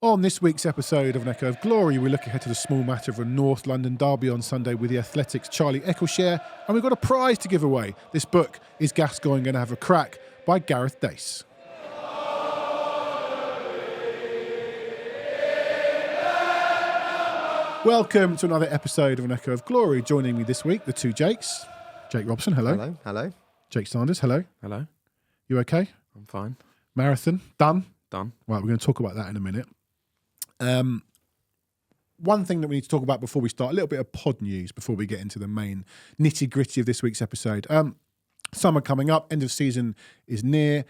On this week's episode of An Echo of Glory, we look ahead to the small matter of a North London derby on Sunday with the Athletics' Charlie Eccleshare, and we've got a prize to give away. This book is Gascoigne Going to Have a Crack by Gareth Dace. Welcome to another episode of An Echo of Glory. Joining me this week, the two Jakes. Jake Robson, hello. Hello. Jake Sanders, hello. Hello. You okay? I'm fine. Marathon, done? Done. Right, we're going to talk about that in a minute. One thing that we need to talk about before we start, a little bit of pod news before we get into the main nitty-gritty of this week's episode. Summer coming up, end of season is near.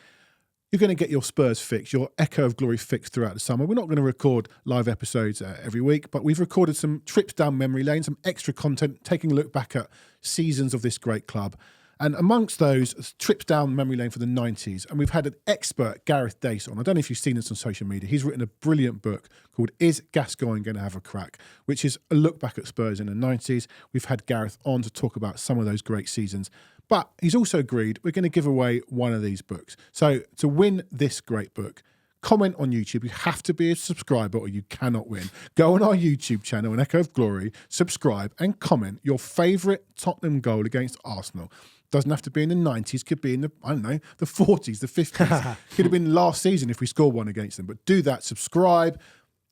You're going to get your Spurs fix, your Echo of Glory fix throughout the summer. We're not going to record live episodes every week, but we've recorded some trips down memory lane, some extra content, taking a look back at seasons of this great club. And amongst those, trips down memory lane for the 90s. And we've had an expert, Gareth Dace, on. I don't know if you've seen this on social media. He's written a brilliant book called Is Gascoigne Going to Have a Crack?, which is a look back at Spurs in the 90s. We've had Gareth on to talk about some of those great seasons. But he's also agreed we're going to give away one of these books. So to win this great book, comment on YouTube. You have to be a subscriber or you cannot win. Go on our YouTube channel, An Echo of Glory, subscribe and comment your favourite Tottenham goal against Arsenal. Doesn't have to be in the 90s, could be in the 40s, the 50s. Could have been last season if we scored one against them. But do that, subscribe,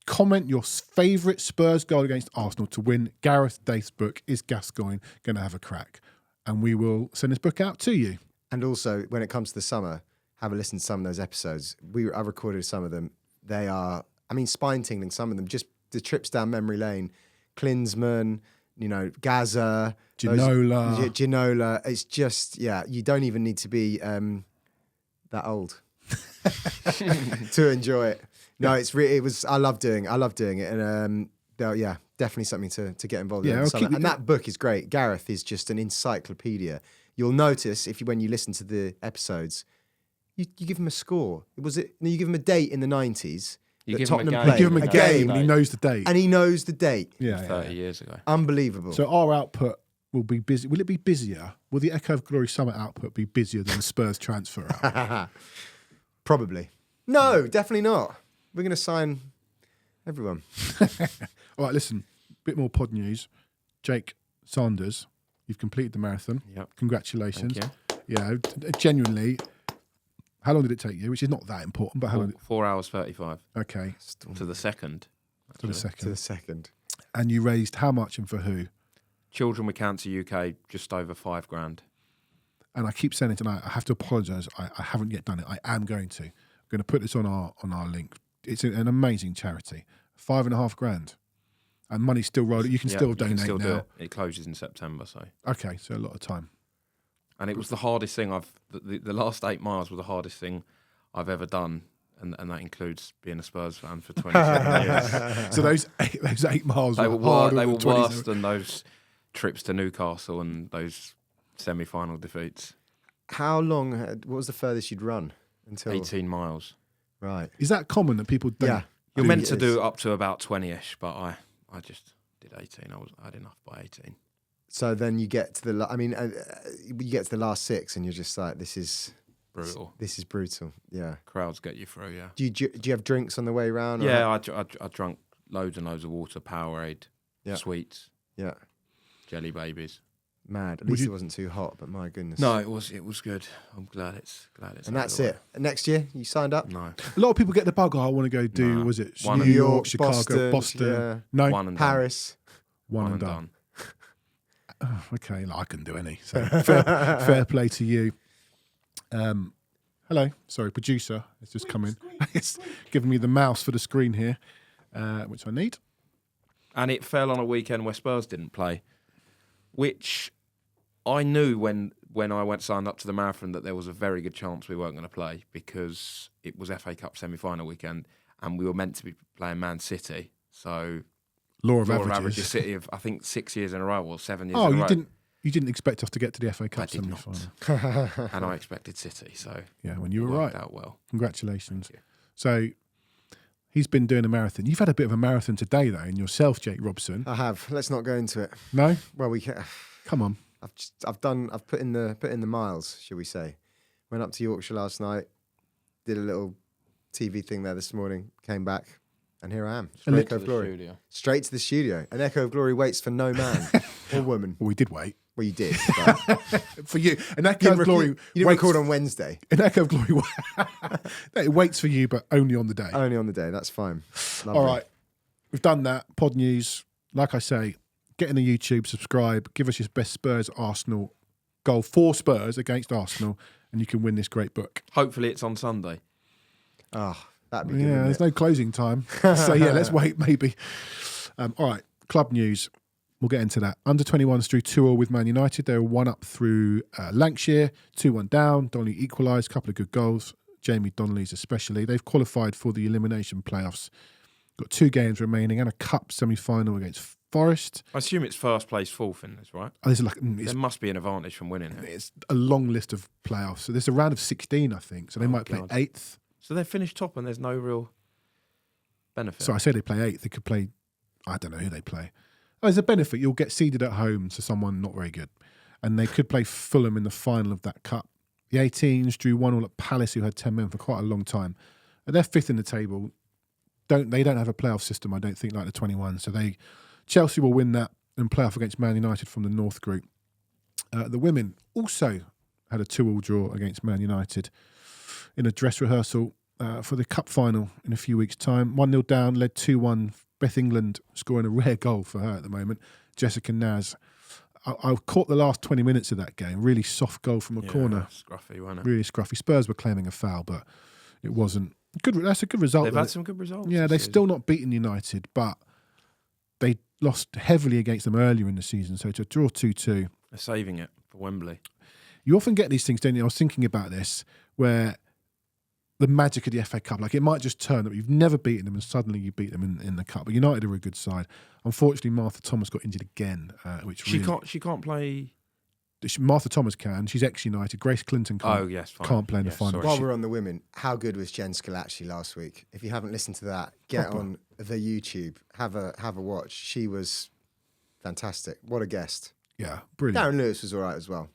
comment your favourite Spurs goal against Arsenal to win Gareth Dace's book, Is Gascoigne Going to Have a Crack? And we will send this book out to you. And also, when it comes to the summer, have a listen to some of those episodes. I recorded some of them. They are, spine-tingling, some of them. Just the trips down memory lane. Klinsmann, Gaza, Ginola. It's just, you don't even need to be that old to enjoy it. No, I love doing it. And definitely something to get involved in. And that book is great. Gareth is just an encyclopedia. You'll notice when you listen to the episodes, you give him a score. You give him a date in the 90s. You give Tottenham him a game. played. You give him a game and he knows the date. And he knows the date. 30 years ago. Unbelievable. So our output will be busy. Will it be busier? Will the Echo of Glory summer output be busier than the Spurs transfer output? Probably. No, definitely not. We're going to sign everyone. All right, listen, a bit more pod news. Jake Sanders, you've completed the marathon. Yep. Congratulations. Thank Yeah, genuinely. How long did it take you? Which is not that important, but how long? 4 hours 35. Okay. To the second. To the actually. second. And you raised how much and for who? Children with Cancer UK, just over $5,000. And I keep saying it tonight. I have to apologise. I haven't yet done it. I am going to. I'm going to put this on our link. It's an amazing charity. $5,500. And money's still rolling. You can still donate now. Do it. It closes in September, so. Okay, so a lot of time. And it was the hardest thing the last 8 miles were the hardest thing I've ever done. And that includes being a Spurs fan for 27 years. So those 8 miles They were were harder worse than those trips to Newcastle and those semi-final defeats. How long, what was the furthest you'd run? Until 18 miles. Right. Is that common that people don't? Yeah. You're meant to do up to about 20-ish, but I just did 18. I had enough by 18. So then you get to you get to the last 6 and you're just like, this is brutal. This is brutal. Yeah. Crowds get you through, yeah. Do you have drinks on the way around? Yeah, I drank loads and loads of water, Powerade, sweets, jelly babies. Mad. At least it wasn't too hot, but my goodness. No, it was good. I'm glad it's. And that's it. Next year, you signed up? No. A lot of people get the bug. I want to go do. Was it New York, Chicago, Boston? Yeah. No, Paris. One and done. Oh, okay, I can do any. So fair play to you. Hello, sorry, producer has just come in. It's giving me the mouse for the screen here, which I need. And it fell on a weekend where Spurs didn't play, which I knew when I signed up to the marathon that there was a very good chance we weren't going to play because it was FA Cup semi-final weekend and we were meant to be playing Man City. So law of averages. City of I think 6 years in a row or 7 years in a row. You didn't expect us to get to the FA Cup I did semi-final. not. And I expected City, so yeah, when you were right. Out well. Congratulations. So he's been doing a marathon. You've had a bit of a marathon today, though, in yourself, Jake Robson. I have. Let's not go into it. No? Well, we can. Come on. I've put in the miles, shall we say? Went up to Yorkshire last night, did a little TV thing there this morning, came back, And here I am. And Echo of Glory. Straight to the studio. An Echo of Glory waits for no man or woman. Well, we did wait. Well, you did. But For you. An Echo of Glory you didn't record on Wednesday. An Echo of Glory it waits for you, but only on the day. Only on the day. That's fine. Lovely. All right. We've done that. Pod news. Like I say, get in the YouTube, subscribe, give us your best Spurs Arsenal goal for Spurs against Arsenal, and you can win this great book. Hopefully it's on Sunday. Oh, that'd be good. Yeah, there's no closing time. So, yeah, let's wait maybe. All right. Club news. We'll get into that. Under 21s drew 2-2 with Man United. They were 1-up through Lancashire, 2-1 down. Donnelly equalised, a couple of good goals. Jamie Donnelly's especially. They've qualified for the elimination playoffs. Got 2 games remaining and a cup semi-final against Forest. I assume it's first place, fourth in this, right? Oh, There must be an advantage from winning it. it's a long list of playoffs. So there's a round of 16, I think. So they might play God. 8th. So they finished top and there's no real benefit. So I say they play 8th. They could play, I don't know who they play. Oh, there's a benefit. You'll get seeded at home to someone not very good. And they could play Fulham in the final of that cup. The 18s drew 1-1 at Palace, who had 10 men for quite a long time. And they're 5th in the table. They don't have a playoff system, I don't think, like the 21. So Chelsea will win that and play off against Man United from the North group. The women also had a 2-2 draw against Man United in a dress rehearsal for the cup final in a few weeks' time. 1-0 down, led 2-1. Beth England scoring a rare goal for her at the moment. Jessica Naz. I caught the last 20 minutes of that game. Really soft goal from a corner. Scruffy, wasn't it? Really scruffy. Spurs were claiming a foul, but it wasn't. Good. That's a good result. They've had some good results. Yeah, they've still not beaten United, but they lost heavily against them earlier in the season. So to draw 2-2. They're saving it for Wembley. You often get these things, don't you? I was thinking about this, where the magic of the FA Cup, like it might just turn up. You've never beaten them and suddenly you beat them in the Cup. But United are a good side. Unfortunately, Martha Thomas got injured again, which She can't play. Martha Thomas can. She's ex-United. Grace Clinton can't. Oh, yes, fine. Can't play in the Yes, final. sorry. While we're on the women, how good was Jen Scalacci last week? If you haven't listened to that, get on the YouTube. Have a watch. She was fantastic. What a guest. Yeah, brilliant. Darren Lewis was all right as well.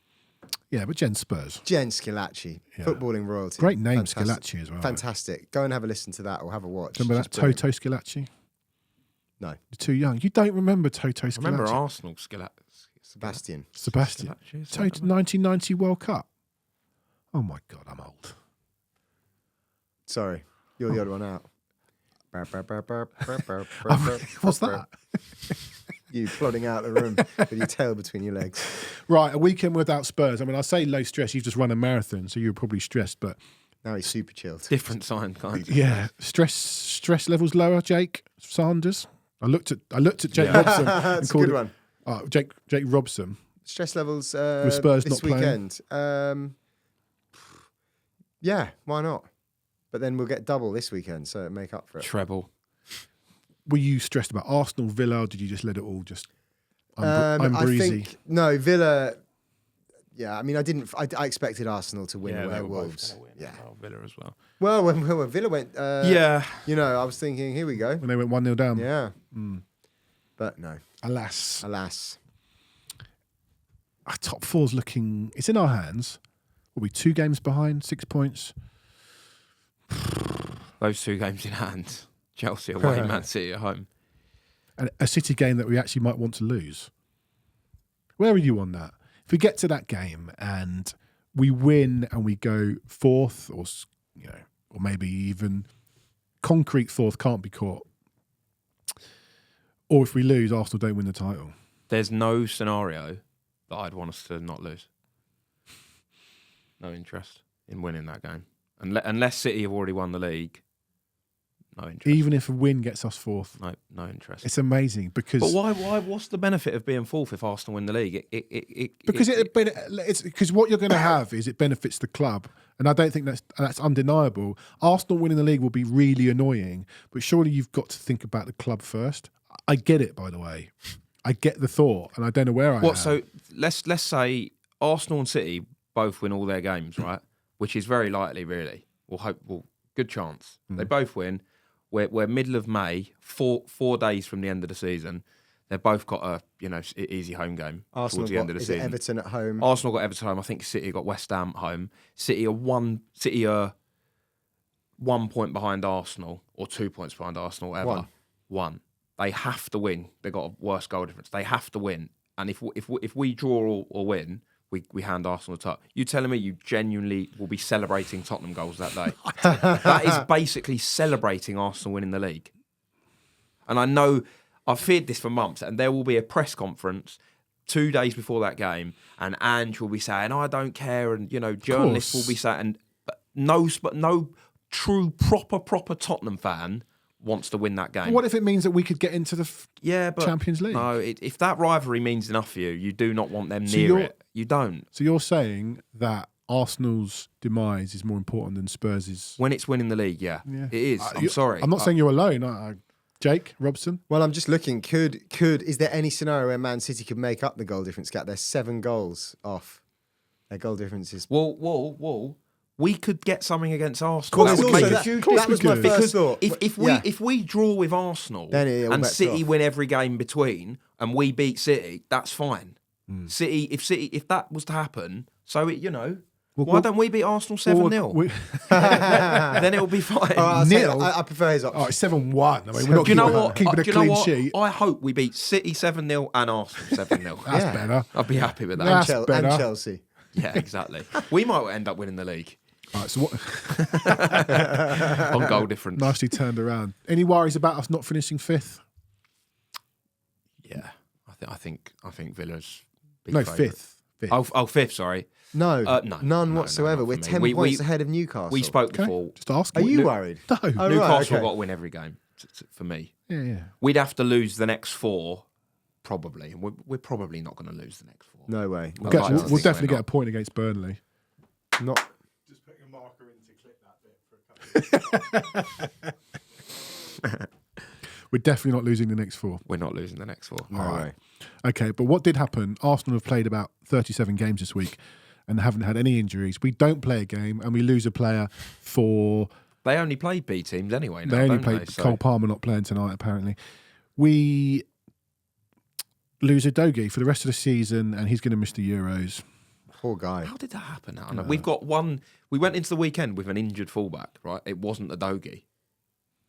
Yeah, but Jen Spurs. Jen Scalacci, footballing royalty. Great name, Fantastic. Scalacci as well. Fantastic. Go and have a listen to that or have a watch. Remember that She's brilliant. Toto Scalacci? No, You're too young. You don't remember Toto Scalacci? I remember Arsenal Sebastian. Sebastian. Scalacci, Toto 1990 World Cup. Oh my God, I'm old. Sorry, you're the odd one out. What's that? You plodding out the room with your tail between your legs. Right, a weekend without Spurs. I mean, I say low stress. You've just run a marathon, so you're probably stressed. But Now he's super chilled. Different sign, kind of. yeah, stress levels lower. Jake Sanders. I looked at Jake Robson. That's a good one. Jake Robson. Stress levels With Spurs this not playing? weekend. Yeah, why not? But then we'll get double this weekend, so it'll make up for it. Treble. Were you stressed about Arsenal, Villa, or did you just let it all just I breezy? think no, Villa. Yeah, I mean, I didn't. I expected Arsenal to win away they at were Wolves. both gonna win. Yeah. Oh, Villa as well. Well, when Villa went, Yeah. you know, I was thinking, here we go. When they went 1-0 down. Yeah, but no, Alas. alas. Our top four's looking... It's in our hands. We'll be 2 games behind, 6 points. Those 2 games in hand. Chelsea away, Man City at home. And a City game that we actually might want to lose. Where are you on that? If we get to that game and we win and we go 4th, or maybe even concrete 4th, can't be caught. Or if we lose, Arsenal don't win the title. There's no scenario that I'd want us to not lose. No interest in winning that game. Unless City have already won the league, no interest. Even if a win gets us 4th. No interest. It's amazing because... But why? What's the benefit of being 4th if Arsenal win the league? Because what you're going to have is it benefits the club, and I don't think that's undeniable. Arsenal winning the league will be really annoying, but surely you've got to think about the club first. I get it, by the way. I get the thought, and I don't know where I am. So let's say Arsenal and City both win all their games, right? Which is very likely, really. Good chance. They both win. We're middle of May, 4 days from the end of the season. They've both got a easy home game Arsenal towards the end of the season. Everton at home. Arsenal got Everton at home. I think City got West Ham at home. City are 1 point behind Arsenal or 2 points behind Arsenal ever. One. They have to win. They've got a worse goal difference. They have to win. And if we draw or win, we hand Arsenal the top. You telling me you genuinely will be celebrating Tottenham goals that day? That is basically celebrating Arsenal winning the league. And I know I've feared this for months, and there will be a press conference 2 days before that game, and Ange will be saying, "I don't care," and journalists will be saying, but no true proper Tottenham fan wants to win that game. What if it means that we could get into the Champions League? No, if that rivalry means enough for you, you do not want them near it. You don't. So you're saying that Arsenal's demise is more important than Spurs' when it's winning the league? Yeah. It is. I'm sorry. I'm not saying you're alone. Jake Robson? Well, I'm just looking. Is there any scenario where Man City could make up the goal difference gap? They're 7 goals off. Their goal difference is... Whoa. We could get something against Arsenal. That was my first thought. If we draw with Arsenal and City win every game between and we beat City, that's fine. City, if that was to happen, why don't we beat Arsenal 7-0? Then it'll be fine. I prefer his option. Oh, it's 7-1. I mean, we're not keeping a clean sheet. I hope we beat City 7-0 and Arsenal 7-0. That's better. I'd be happy with that. And Chelsea. Yeah, exactly. We might end up winning the league. All right, so what? On goal difference. Nicely turned around. Any worries about us not finishing 5th? Yeah, I think Villa's big favourite. 5th. Oh, 5th. Sorry. No, none whatsoever. We're 10 points ahead of Newcastle. We spoke before. Just ask. Are you worried? No. Oh, Newcastle got to win every game for me. Yeah. We'd have to lose the next 4, probably. We're probably not going to lose the next 4. No way. We'll definitely get a point against Burnley. Not. Just putting a marker in to clip that bit for a couple. We're definitely not losing the next 4. We're not losing the next 4. No way. Okay, but what did happen? Arsenal have played about 37 games this week and haven't had any injuries. We don't play a game and we lose a player for... They only play B teams anyway. They only played Cole Palmer not playing tonight, apparently. We lose Udogie for the rest of the season and he's going to miss the Euros. Poor guy. How did that happen? I know. We've got one... We went into the weekend with an injured fullback, right? It wasn't Udogie.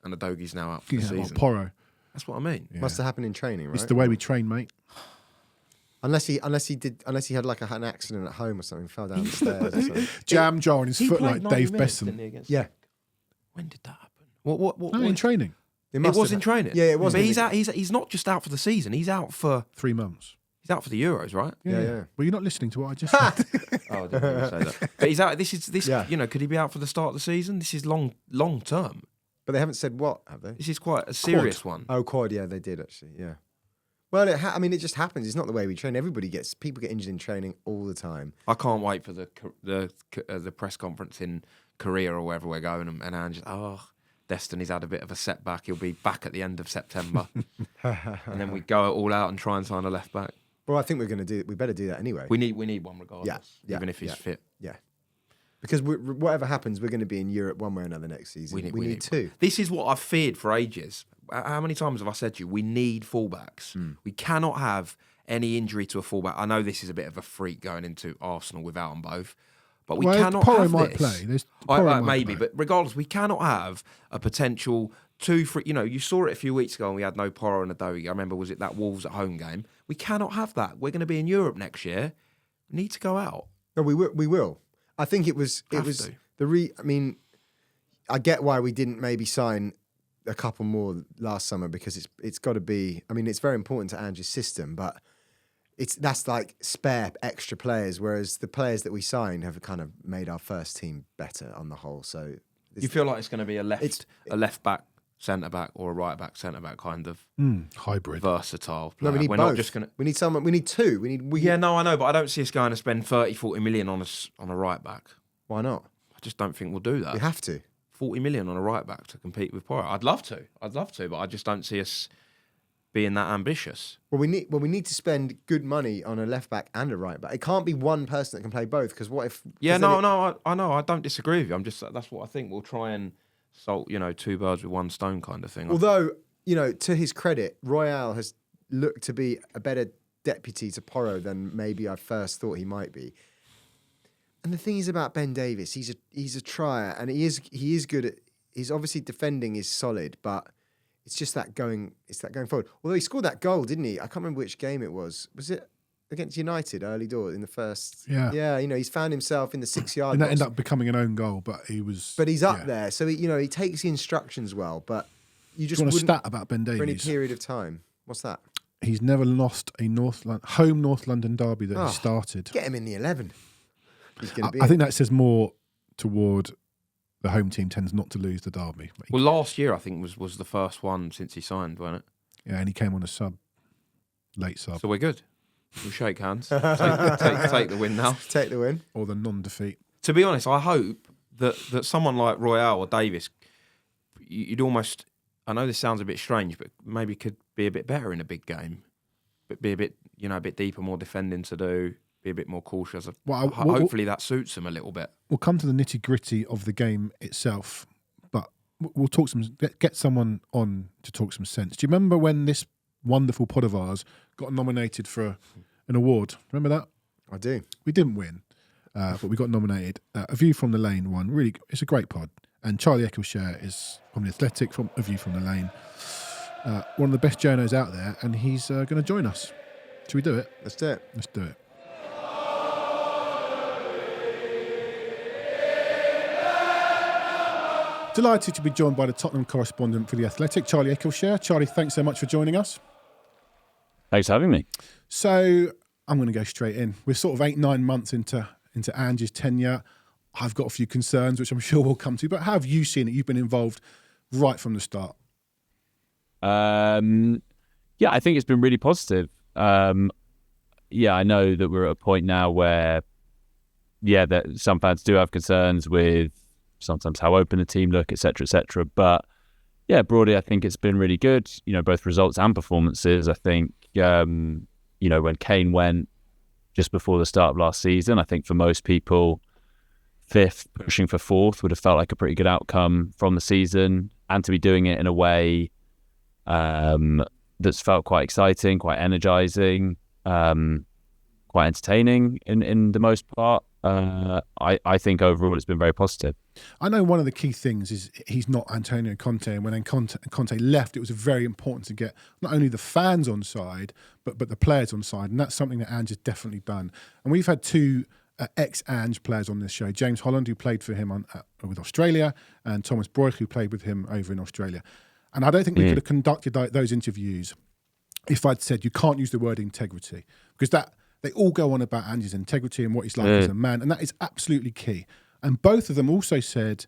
And Udogie's now out for the season. Porro. That's what I mean. Yeah. Must have happened in training, right? It's the way we train, mate. Unless he had like an accident at home or something, fell down the stairs or something. Jam jar on his foot like Dave Besson. Yeah. When did that happen? What in training. It was in training. Yeah, it was. But he's not just out for the season. He's out for 3 months. He's out for the Euros, right? Yeah. Well, you're not listening to what I just said. Oh, I didn't really say that. But he's out. Could he be out for the start of the season? This is long term. But they haven't said what, have they? This is quite a serious one. Oh, quad. Yeah, they did actually. Yeah. Well, it just happens. It's not the way we train. People get injured in training all the time. I can't wait for the press conference in Korea or wherever we're going, and Ange, Destiny's had a bit of a setback. He'll be back at the end of September, and then we go all out and try and sign a left back. Well, I think we better do that anyway. We need one regardless, even if he's fit. Yeah. Because whatever happens, we're going to be in Europe one way or another next season. We need 2. This is what I've feared for ages. How many times have I said to you, we need fullbacks. We cannot have any injury to a fullback. I know this is a bit of a freak going into Arsenal without them both, but we cannot Porro have might this. Play. Maybe, but regardless, we cannot have a potential 2 free. You saw it a few weeks ago and we had no Porro and Udogie. I remember, was it that Wolves at home game? We cannot have that. We're going to be in Europe next year. We need to go out. No, we will. I think I get why we didn't maybe sign a couple more last summer because it's got to be. I mean, it's very important to Ange's system, but that's like spare extra players. Whereas the players that we signed have kind of made our first team better on the whole. So you feel like it's going to be a left back, centre back, or a right back, centre back kind of hybrid, versatile player. No, we need We're both. Not just gonna... We need someone. We need 2. Yeah, no, I know, but I don't see us going to spend 30-40 million on a right back. Why not? I just don't think we'll do that. We have to. 40 million on a right back to compete with Porro. I'd love to, but I just don't see us being that ambitious. Well, we need to spend good money on a left back and a right back. It can't be one person that can play both. Because what if? Yeah, I know. I don't disagree with you. That's what I think. We'll try and salt, 2 birds with 1 stone kind of thing. Although, to his credit, Royale has looked to be a better deputy to Porro than maybe I first thought he might be. And the thing is about Ben Davies, he's a trier, and he is good at His obviously defending is solid, but it's just that going forward. Although he scored that goal, didn't he? I can't remember which game it was. Was it against United early doors in the first? Yeah. He's found himself in the 6-yard And that box. ended up becoming an own goal, but he was. But he's up there, so he takes the instructions well. But you just Do you want a wouldn't stat about Ben Davies? for any period of time. What's that? He's never lost a home North London derby that he started. Get him in the 11. He's going to be. I think that says more toward the home team tends not to lose the derby. Well, last year I think was the first one since he signed, wasn't it? Yeah, and he came on a late sub, So we're good. We'll shake hands. Take the win now. Take the win. or the non-defeat. To be honest, I hope that someone like Royale or Davis, you'd almost. I know this sounds a bit strange, but maybe could be a bit better in a big game. But be a bit, a bit deeper, more defending to do. Be a bit more cautious. Hopefully that suits them a little bit. We'll come to the nitty-gritty of the game itself, but we'll talk get someone on to talk some sense. Do you remember when this wonderful pod of ours got nominated for an award? Remember that? I do. We didn't win, but we got nominated. A View from the Lane won. Really, it's a great pod. And Charlie Eccleshare is from The Athletic, from A View from the Lane. One of the best journos out there, and he's going to join us. Should we do it? Let's do it. Let's do it. Delighted to be joined by the Tottenham correspondent for The Athletic, Charlie Eccleshare. Charlie, thanks so much for joining us. Thanks for having me. So I'm going to go straight in. We're sort of 8-9 months into Ange's tenure. I've got a few concerns, which I'm sure we'll come to. But how have you seen it? You've been involved right from the start. I think it's been really positive. I know that we're at a point now where, that some fans do have concerns with sometimes how open the team look, etc., etc. But broadly, I think it's been really good. Both results and performances. I think, when Kane went just before the start of last season, I think for most people, 5th, pushing for 4th would have felt like a pretty good outcome from the season, and to be doing it in a way that's felt quite exciting, quite energizing, quite entertaining in the most part. I think overall it's been very positive. I know one of the key things is he's not Antonio Conte, and when Conte left, it was very important to get not only the fans on side, but the players on side, and that's something that Ange has definitely done. And we've had 2 ex-Ange players on this show, James Holland, who played for him with Australia, and Thomas Broich, who played with him over in Australia. And I don't think we could have conducted those interviews if I'd said you can't use the word integrity, because they all go on about Ange's integrity and what he's like as a man, and that is absolutely key. And both of them also said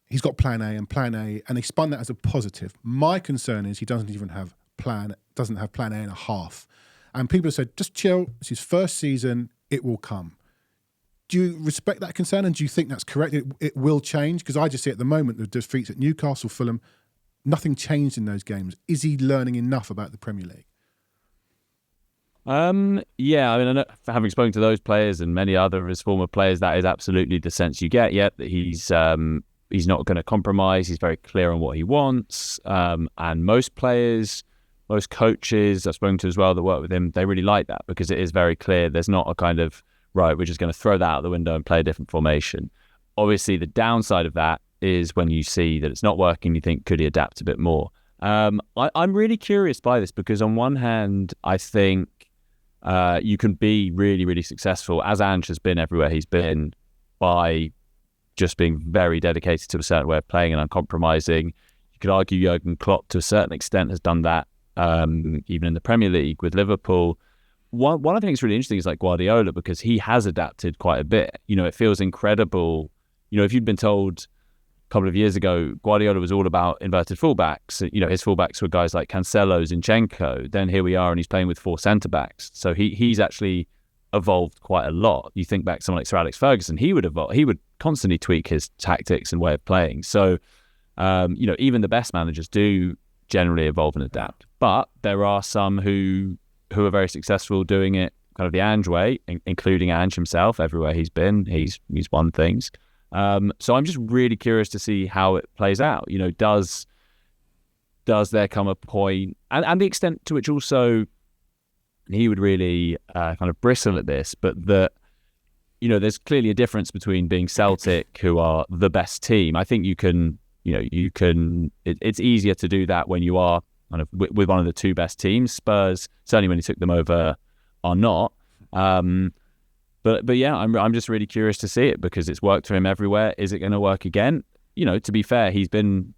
he's got plan A, and they spun that as a positive. My concern is he doesn't have plan A and a half. And people have said, just chill, it's his first season, it will come. Do you respect that concern, and do you think that's correct? It will change? Because I just see at the moment the defeats at Newcastle, Fulham, nothing changed in those games. Is he learning enough about the Premier League? I know, having spoken to those players and many other of his former players, that is absolutely the sense you get. Yet that he's not going to compromise. He's very clear on what he wants. And most players, most coaches I've spoken to as well that work with him, they really like that, because it is very clear. There's not a kind of, right, we're just going to throw that out the window and play a different formation. Obviously, the downside of that is when you see that it's not working, you think, could he adapt a bit more? I'm really curious by this, because on one hand, I think you can be really, really successful, as Ange has been everywhere he's been, by just being very dedicated to a certain way of playing and uncompromising. You could argue Jurgen Klopp, to a certain extent, has done that, even in the Premier League with Liverpool. One I think is really interesting is like Guardiola, because he has adapted quite a bit. It feels incredible. If you'd been told a couple of years ago Guardiola was all about inverted fullbacks, his fullbacks were guys like Cancelo, Zinchenko, then here we are and he's playing with 4 centre-backs. So he's actually evolved quite a lot. You think back to someone like Sir Alex Ferguson, he would constantly tweak his tactics and way of playing. So, even the best managers do generally evolve and adapt. But there are some who are very successful doing it kind of the Ange way, including Ange himself. Everywhere he's been, he's won things. So I'm just really curious to see how it plays out. Does there come a point, and the extent to which also he would really kind of bristle at this, but that, there's clearly a difference between being Celtic, who are the best team. I think you can you can. It's easier to do that when you are kind of with one of the two best teams. Spurs, certainly when he took them over, are not. But yeah, I'm just really curious to see it because it's worked for him everywhere. Is it going to work again? To be fair, he's been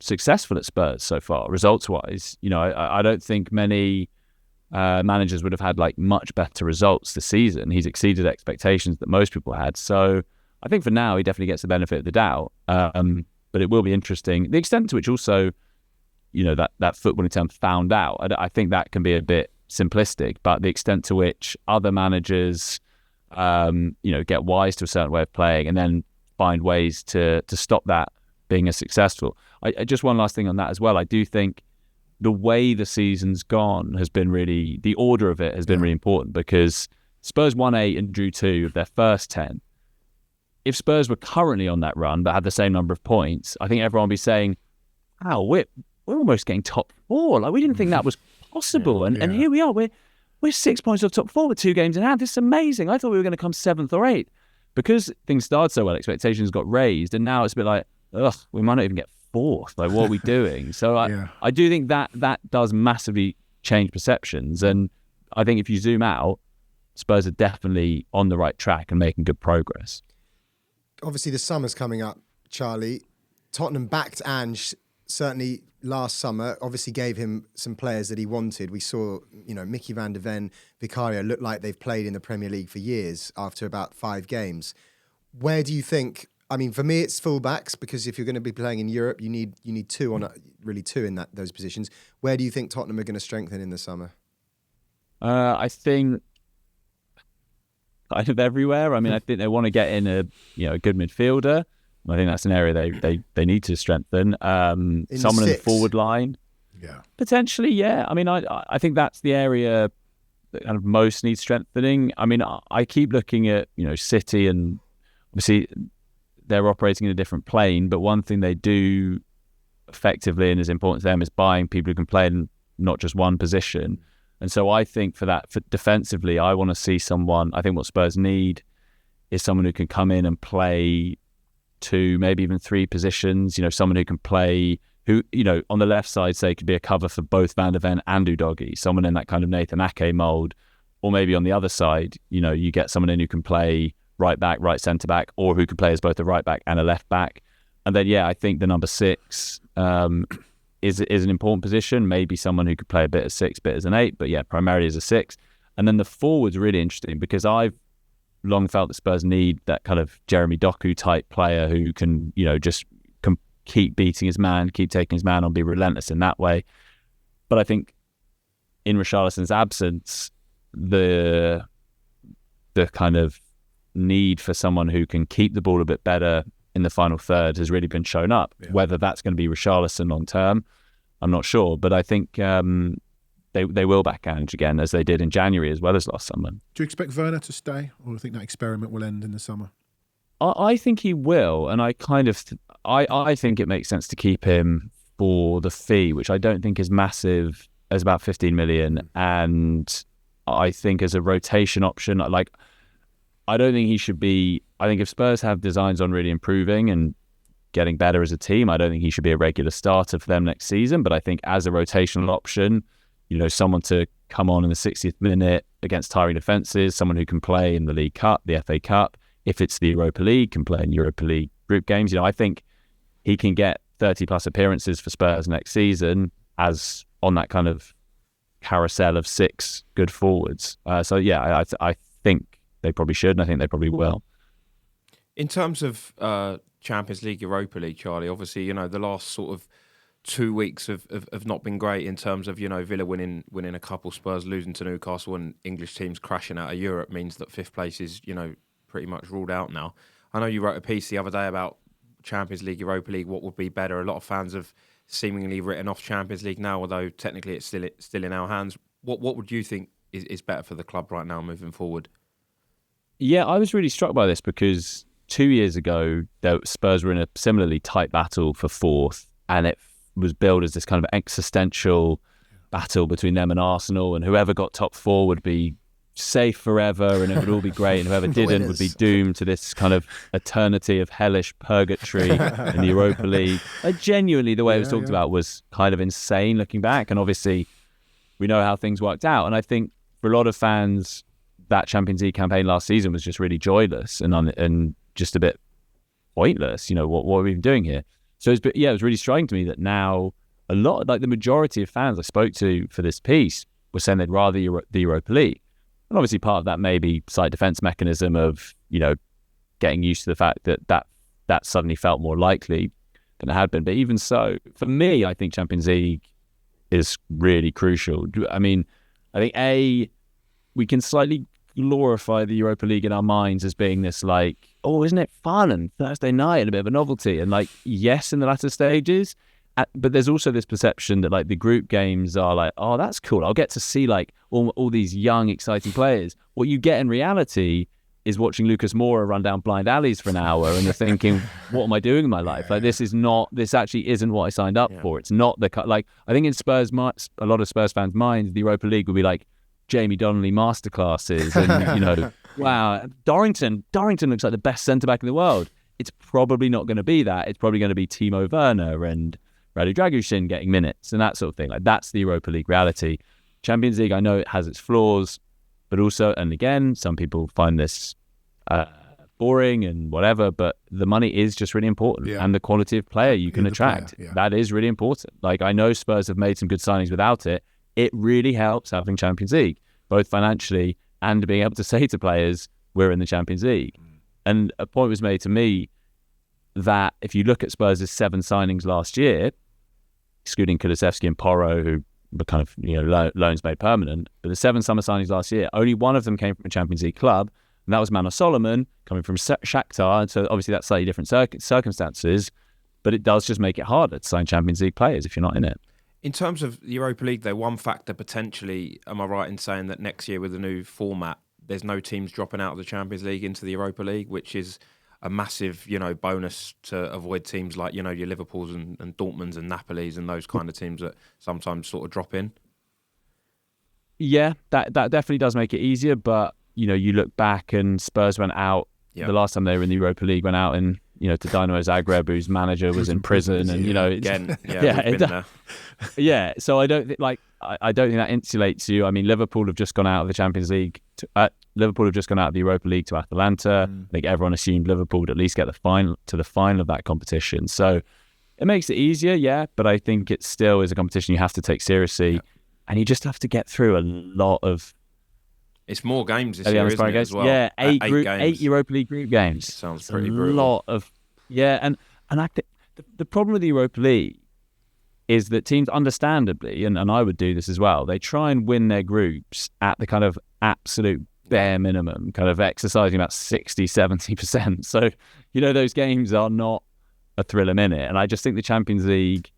successful at Spurs so far, results-wise. I don't think many managers would have had like much better results this season. He's exceeded expectations that most people had. So I think for now, he definitely gets the benefit of the doubt. But it will be interesting. The extent to which also, that footballing term found out, I think that can be a bit simplistic, but the extent to which other managers, get wise to a certain way of playing and then find ways to stop that being as successful. I just one last thing on that as well. I do think the way the season's gone has been really, the order of it has been really important because Spurs won 8 and drew 2 of their first 10. If Spurs were currently on that run but had the same number of points, I think everyone would be saying, "Wow, we're almost getting top 4. Like we didn't think that was possible." And here we are. We're 6 points off top 4 with 2 games in hand. This is amazing. I thought we were going to come 7th or 8th. Because things started so well, expectations got raised, and now it's a bit like, we might not even get 4th. Like, what are we doing? So I do think that does massively change perceptions. And I think if you zoom out, Spurs are definitely on the right track and making good progress. Obviously, the summer's coming up, Charlie. Tottenham backed Ange certainly last summer, obviously gave him some players that he wanted. We saw, Mickey van de Ven, Vicario look like they've played in the Premier League for years after about 5 games. Where do you think, for me, it's full-backs because if you're going to be playing in Europe, you need 2 in those positions. Where do you think Tottenham are going to strengthen in the summer? I think kind of everywhere. I think they want to get in a good midfielder. I think that's an area they need to strengthen. Someone in the forward line. Yeah. Potentially, yeah. I think that's the area that kind of most needs strengthening. I keep looking at, City, and obviously they're operating in a different plane, but one thing they do effectively and is important to them is buying people who can play in not just one position. And so I think for defensively, I want to see someone, I think what Spurs need is someone who can come in and play 2, maybe even 3 positions, someone who can play, who, on the left side, say, could be a cover for both Van de Ven and Udogie, someone in that kind of Nathan Ake mould, or maybe on the other side, you get someone in who can play right back, right centre back, or who can play as both a right back and a left back. And then, I think the number 6 is an important position, maybe someone who could play a bit as 6, bit as an 8, but primarily as a 6. And then the forward's really interesting because I've long felt that Spurs need that kind of Jeremy Doku type player who can, just keep beating his man, keep taking his man on, be relentless in that way. But I think in Richarlison's absence, the kind of need for someone who can keep the ball a bit better in the final third has really been shown up. Yeah. Whether that's going to be Richarlison long term, I'm not sure. But I think they will back Ange again, as they did in January as well as last summer. Do you expect Werner to stay, or do you think that experiment will end in the summer? I think he will, and I think it makes sense to keep him for the fee, which I don't think is massive, as about 15 million. And I think as a rotation option, I don't think he should be. I think if Spurs have designs on really improving and getting better as a team, I don't think he should be a regular starter for them next season. But I think as a rotational option, someone to come on in the 60th minute against tiring defences, someone who can play in the League Cup, the FA Cup, if it's the Europa League, can play in Europa League group games. I think he can get 30 plus appearances for Spurs next season as on that kind of carousel of 6 good forwards. I think they probably should, and I think they probably will. In terms of Champions League, Europa League, Charlie, obviously, the last sort of 2 weeks have not been great in terms of, Villa winning a couple, Spurs losing to Newcastle, and English teams crashing out of Europe means that 5th place is, pretty much ruled out now. I know you wrote a piece the other day about Champions League, Europa League, what would be better. A lot of fans have seemingly written off Champions League now, although technically it's still in our hands. What would you think is better for the club right now moving forward? Yeah, I was really struck by this because 2 years ago, Spurs were in a similarly tight battle for 4th, and it was billed as this kind of existential battle between them and Arsenal, and whoever got top 4 would be safe forever and it would all be great, and whoever didn't would be doomed to this kind of eternity of hellish purgatory in the Europa League. Genuinely, the way it was talked about was kind of insane looking back, and obviously we know how things worked out. And I think for a lot of fans, that Champions League campaign last season was just really joyless and just a bit pointless. What are we even doing here? So it was really striking to me that now a lot, like the majority of fans I spoke to for this piece, were saying they'd rather the Europa League. And obviously part of that may be slight defence mechanism of, getting used to the fact that suddenly felt more likely than it had been. But even so, for me, I think Champions League is really crucial. I mean, I think we can slightly glorify the Europa League in our minds as being this like, oh, isn't it fun, and Thursday night and a bit of a novelty, and like, yes, in the latter stages, but there's also this perception that like the group games are like, oh, that's cool, I'll get to see like all these young exciting players. What you get in reality is watching Lucas Moura run down blind alleys for an hour, and you're thinking, what am I doing in my life? Like, this actually isn't what I signed up for. It's not I think in a lot of Spurs fans' minds, the Europa League would be like Jamie Donnelly masterclasses, and wow, Dorrington looks like the best centre back in the world. It's probably not going to be that. It's probably going to be Timo Werner and Radu Dragushin getting minutes and that sort of thing. Like, that's the Europa League reality. Champions League, I know it has its flaws, but also, and again, some people find this boring and whatever, but the money is just really important, and the quality of player you can attract. That is really important. Like, I know Spurs have made some good signings without it. It really helps having Champions League, both financially and being able to say to players, we're in the Champions League. And a point was made to me that if you look at Spurs' 7 signings last year, excluding Kulusevski and Porro, who were kind of loans made permanent, but the 7 summer signings last year, only one of them came from a Champions League club, and that was Manos Solomon coming from Shakhtar. And so obviously that's slightly different circumstances, but it does just make it harder to sign Champions League players if you're not in it. In terms of the Europa League, though, one factor potentially, am I right in saying that next year with the new format, there's no teams dropping out of the Champions League into the Europa League, which is a massive, bonus to avoid teams like, your Liverpools and Dortmunds and Napolis and those kind of teams that sometimes sort of drop in? Yeah, that definitely does make it easier, but, you look back and Spurs went out, the last time they were in the Europa League, went out in, to Dynamo Zagreb, whose manager was in prison, and again, So I don't think I don't think that insulates you. I mean, Liverpool have just gone out of the Champions League. Liverpool have just gone out of the Europa League to Atalanta. I think everyone assumed Liverpool would at least get the final of that competition. So it makes it easier, but I think it still is a competition you have to take seriously, and you just have to get through a lot of. It's more games this year, isn't it, as well? Yeah, 8 Europa League group games. Sounds pretty brutal. A lot of, and I think the problem with the Europa League is that teams, understandably, and I would do this as well, they try and win their groups at the kind of absolute bare minimum, kind of exercising about 60, 70%. So, those games are not a thrill a minute. And I just think the Champions League,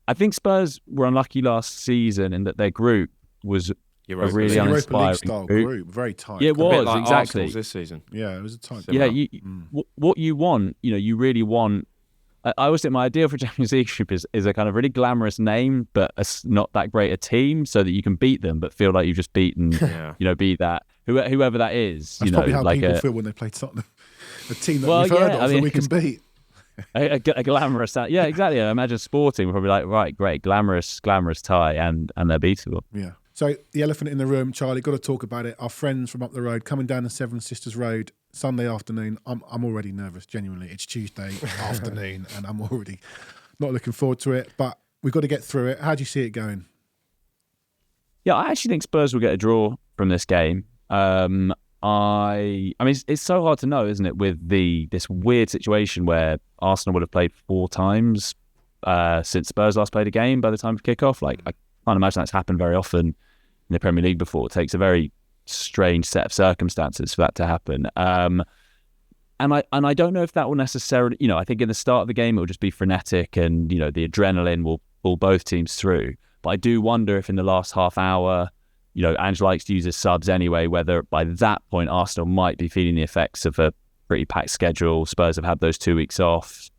I think Spurs were unlucky last season in that their group was a really uninspiring style group, very tight. Yeah, it was, like exactly. Arsenal's this season. Yeah, it was a tight. Yeah, what you want, you really want. I always think my ideal for Champions League group is a kind of really glamorous name, but not that great a team, so that you can beat them, but feel like you've just beaten, beat that whoever that is. That's probably how people feel when they play Tottenham, a team that we've heard of that we can beat. A glamorous, yeah, exactly. I imagine Sporting were probably like, right, great, glamorous tie, and they're beatable. Yeah. So the elephant in the room, Charlie, got to talk about it. Our friends from up the road coming down the Seven Sisters Road Sunday afternoon. I'm already nervous, genuinely. It's Tuesday afternoon, and I'm already not looking forward to it. But we've got to get through it. How do you see it going? Yeah, I actually think Spurs will get a draw from this game. I mean, it's so hard to know, isn't it, with this weird situation where Arsenal would have played 4 times since Spurs last played a game by the time of kickoff. Like, I can't imagine that's happened very often in the Premier League before. It takes a very strange set of circumstances for that to happen. And I don't know if that will necessarily, I think in the start of the game it will just be frenetic and, the adrenaline will pull both teams through. But I do wonder if in the last half hour, Ange likes to use his subs anyway, whether by that point Arsenal might be feeling the effects of a pretty packed schedule. Spurs have had those 2 weeks off.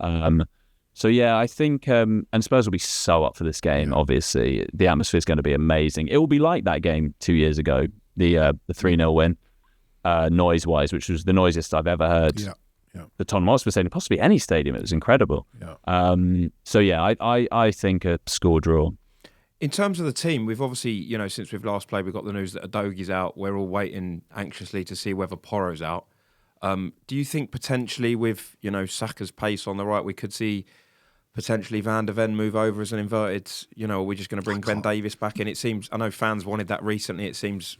So yeah, I think, and Spurs will be so up for this game, obviously. The atmosphere is going to be amazing. It will be like that game 2 years ago the 3-0 win, noise-wise, which was the noisiest I've ever heard. Yeah. The Tottenham Hotspur Stadium, possibly any stadium. It was incredible. Yeah. So yeah, I think a score draw. In terms of the team, we've obviously, since we've last played, we've got the news that Udogi's out. We're all waiting anxiously to see whether Porro's out. Do you think potentially with, Saka's pace on the right, we could see potentially Van der Ven move over as an inverted, are we just going to bring Ben Davies back in? It seems, I know fans wanted that recently. It seems,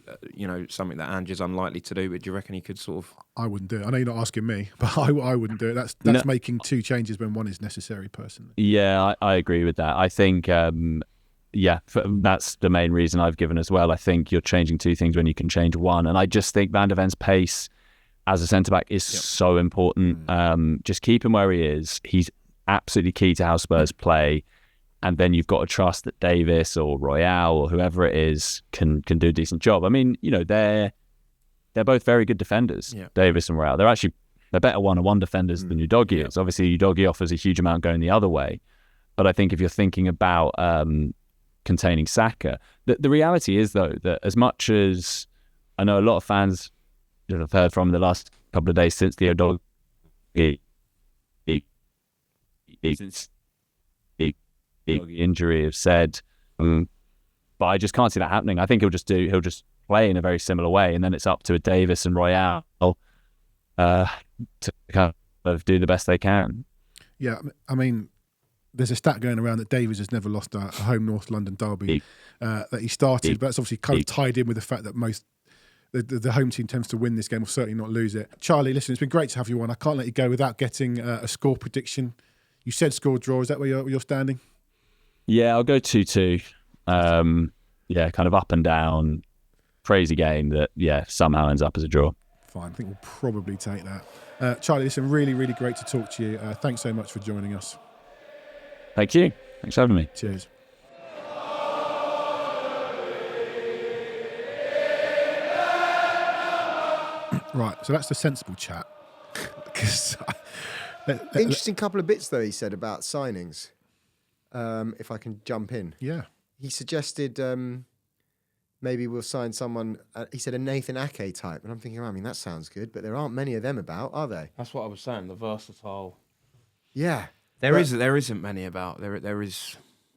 something that Ange is unlikely to do, but do you reckon he could sort of... I wouldn't do it. I know you're not asking me, but I wouldn't do it. That's making two changes when one is necessary, personally. Yeah, I agree with that. I think, that's the main reason I've given as well. I think you're changing two things when you can change one. And I just think Van der Ven's pace as a centre-back is so important. Just keep him where he is. He's absolutely key to how Spurs play, and then you've got to trust that Davis or Royale or whoever it is can do a decent job. I mean, they're both very good defenders, Davis and Royale. They're better one-on-one defenders than Udogi is. Obviously, Udogi offers a huge amount going the other way, but I think if you're thinking about containing Saka, the reality is though that as much as I know a lot of fans that I've heard from the last couple of days since the Udogi injury have said, but I just can't see that happening. I think he'll just play in a very similar way, and then it's up to a Davis and Royale to kind of do the best they can. Yeah, I mean, there's a stat going around that Davies has never lost a home North London derby that he started, but that's obviously kind of tied in with the fact that the home team tends to win this game, or certainly not lose it. Charlie, listen, it's been great to have you on. I can't let you go without getting a score prediction. You said score draw. Is that where you're standing? Yeah, I'll go 2-2. Kind of up and down. Crazy game that, somehow ends up as a draw. Fine. I think we'll probably take that. Charlie, listen, really, really great to talk to you. Thanks so much for joining us. Thank you. Thanks for having me. Cheers. Right, so that's the sensible chat. Interesting couple of bits, though, he said about signings. If I can jump in. Yeah. He suggested maybe we'll sign someone, he said a Nathan Ake type. And I'm thinking, that sounds good, but there aren't many of them about, are there? That's what I was saying, the versatile... Yeah. There isn't many about. There is...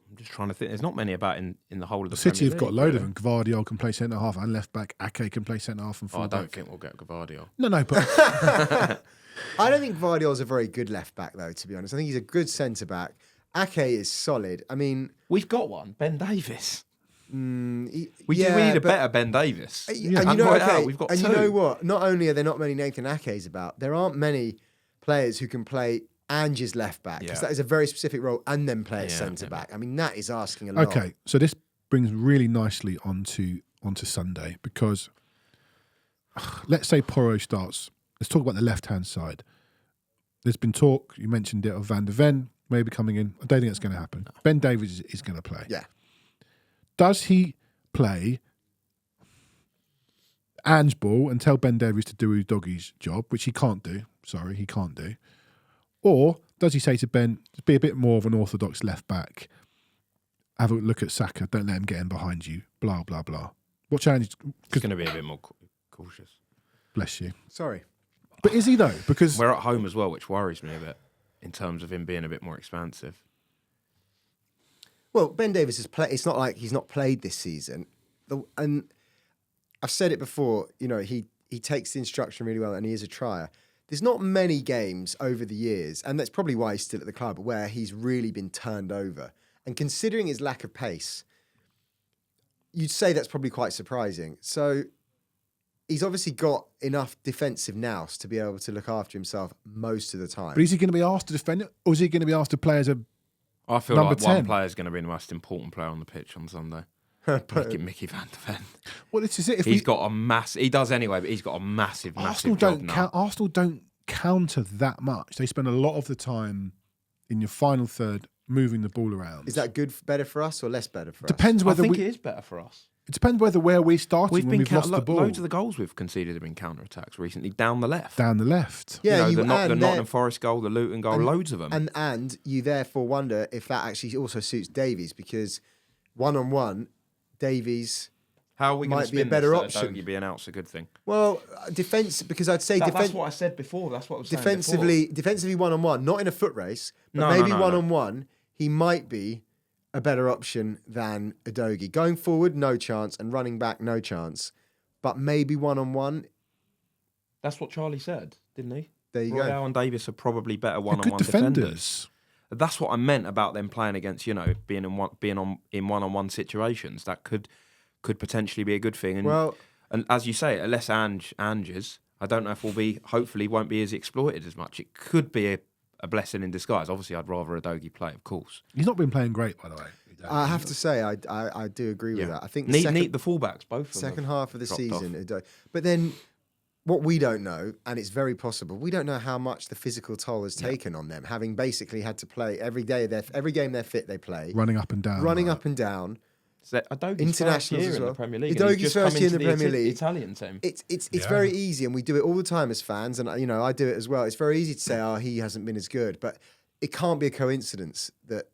I'm just trying to think. There's not many about in the whole of the City Premier have got a League, load of them. Gvardiol can play centre-half and left-back. Ake can play centre-half and full-back. I don't think we'll get Gvardiol. No, but... I don't think Gvardiol's a very good left-back, though, to be honest. I think he's a good centre-back. Ake is solid. I mean... We've got one, Ben Davis. We need a better Ben Davis. And we've got two. You know what? Not only are there not many Nathan Akes about, there aren't many players who can play Ange's left back, because that is a very specific role, and then play as centre back. I mean, that is asking a lot. Okay, so this brings really nicely onto Sunday, because let's say Porro starts. Let's talk about the left-hand side. There's been talk, you mentioned it, of Van der Ven maybe coming in. I don't think it's going to happen. No. Ben Davies is going to play. Yeah. Does he play Ange ball and tell Ben Davies to do Udogi's job, which he can't do? Sorry, he can't do. Or does he say to Ben, be a bit more of an orthodox left back, have a look at Saka, don't let him get in behind you, blah, blah, blah. What challenge? He's going to be a bit more cautious. Bless you. Sorry. But is he though? Because we're at home as well, which worries me a bit in terms of him being a bit more expansive. Well, Ben Davies has played. It's not like he's not played this season. And I've said it before, he takes the instruction really well, and he is a trier. There's not many games over the years, and that's probably why he's still at the club, where he's really been turned over. And considering his lack of pace, you'd say that's probably quite surprising. So he's obviously got enough defensive nous to be able to look after himself most of the time. But is he going to be asked to defend it, or is he going to be asked to play as a I feel number like 10? One player is going to be the most important player on the pitch on Sunday. Mickey Van der Ven. Well, this is it. He does anyway, but he's got a massive job now. Arsenal don't counter that much. They spend a lot of the time in your final third moving the ball around. Is that better for us or less better for us? Depends whether I think it is better for us. It depends where we started when we've lost the ball. Loads of the goals we've conceded have been counter-attacks recently, down the left. Down the left. Yeah, the Nottingham Forest goal, the Luton goal, loads of them. And you therefore wonder if that actually also suits Davies, because one-on-one, Davies How are we going to might be a spin better this, option. Udogie being out's a good thing. Well, defense, because I'd say That's what I said before. That's what I was saying defensively 1-on-1, not in a foot race, but No, maybe no. one-on-one, he might be a better option than Udogie. Going forward, no chance, and running back, no chance. But maybe one-on-one, That's what Charlie said, didn't he? there you Royale go. and Davis are probably better They're one-on-one good defenders. defenders. That's what I meant about them playing against, being in one-on-one situations. That could potentially be a good thing. And as you say, unless Anges, I don't know if hopefully won't be as exploited as much. It could be a blessing in disguise. Obviously, I'd rather Udogie play, of course. He's not been playing great, by the way. I have to say, I do agree with that. I think Need the fullbacks, both of them. second half of the dropped season, off. Udogie. But then what we don't know, and it's very possible, we don't know how much the physical toll has taken on them, having basically had to play every game they're fit, they play. Running up and down. Running right. up and down. So Udogie's Internationals first year as in well. the Premier League. and he's Udogie's just first come year in into the Premier League. Italian team. It's very easy, and we do it all the time as fans, and I do it as well. It's very easy to say, "Oh, he hasn't been as good," but it can't be a coincidence that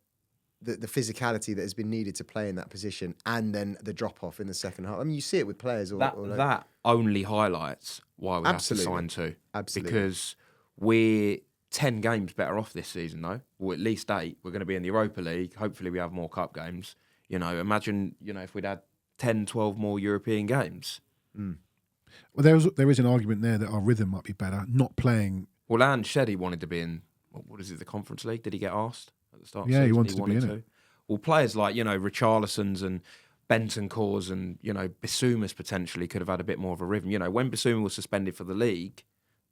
the physicality that has been needed to play in that position, and then the drop off in the second half. I mean, you see it with players all over. That only highlights why we Absolutely. have to sign two. Absolutely. Because we're 10 games better off this season, though. Or at least 8. We're going to be in the Europa League. Hopefully, we have more cup games. Imagine, if we'd had 10, 12 more European games. Well, there is an argument there that our rhythm might be better. Not playing. Well, Ange said he wanted to be in, what is it, the Conference League? Did he get asked at the start? of the Yeah, he season? wanted to be in it. Well, players like, Richarlison's and Bentancur's and, Bissouma's potentially could have had a bit more of a rhythm. When Bissouma was suspended for the league,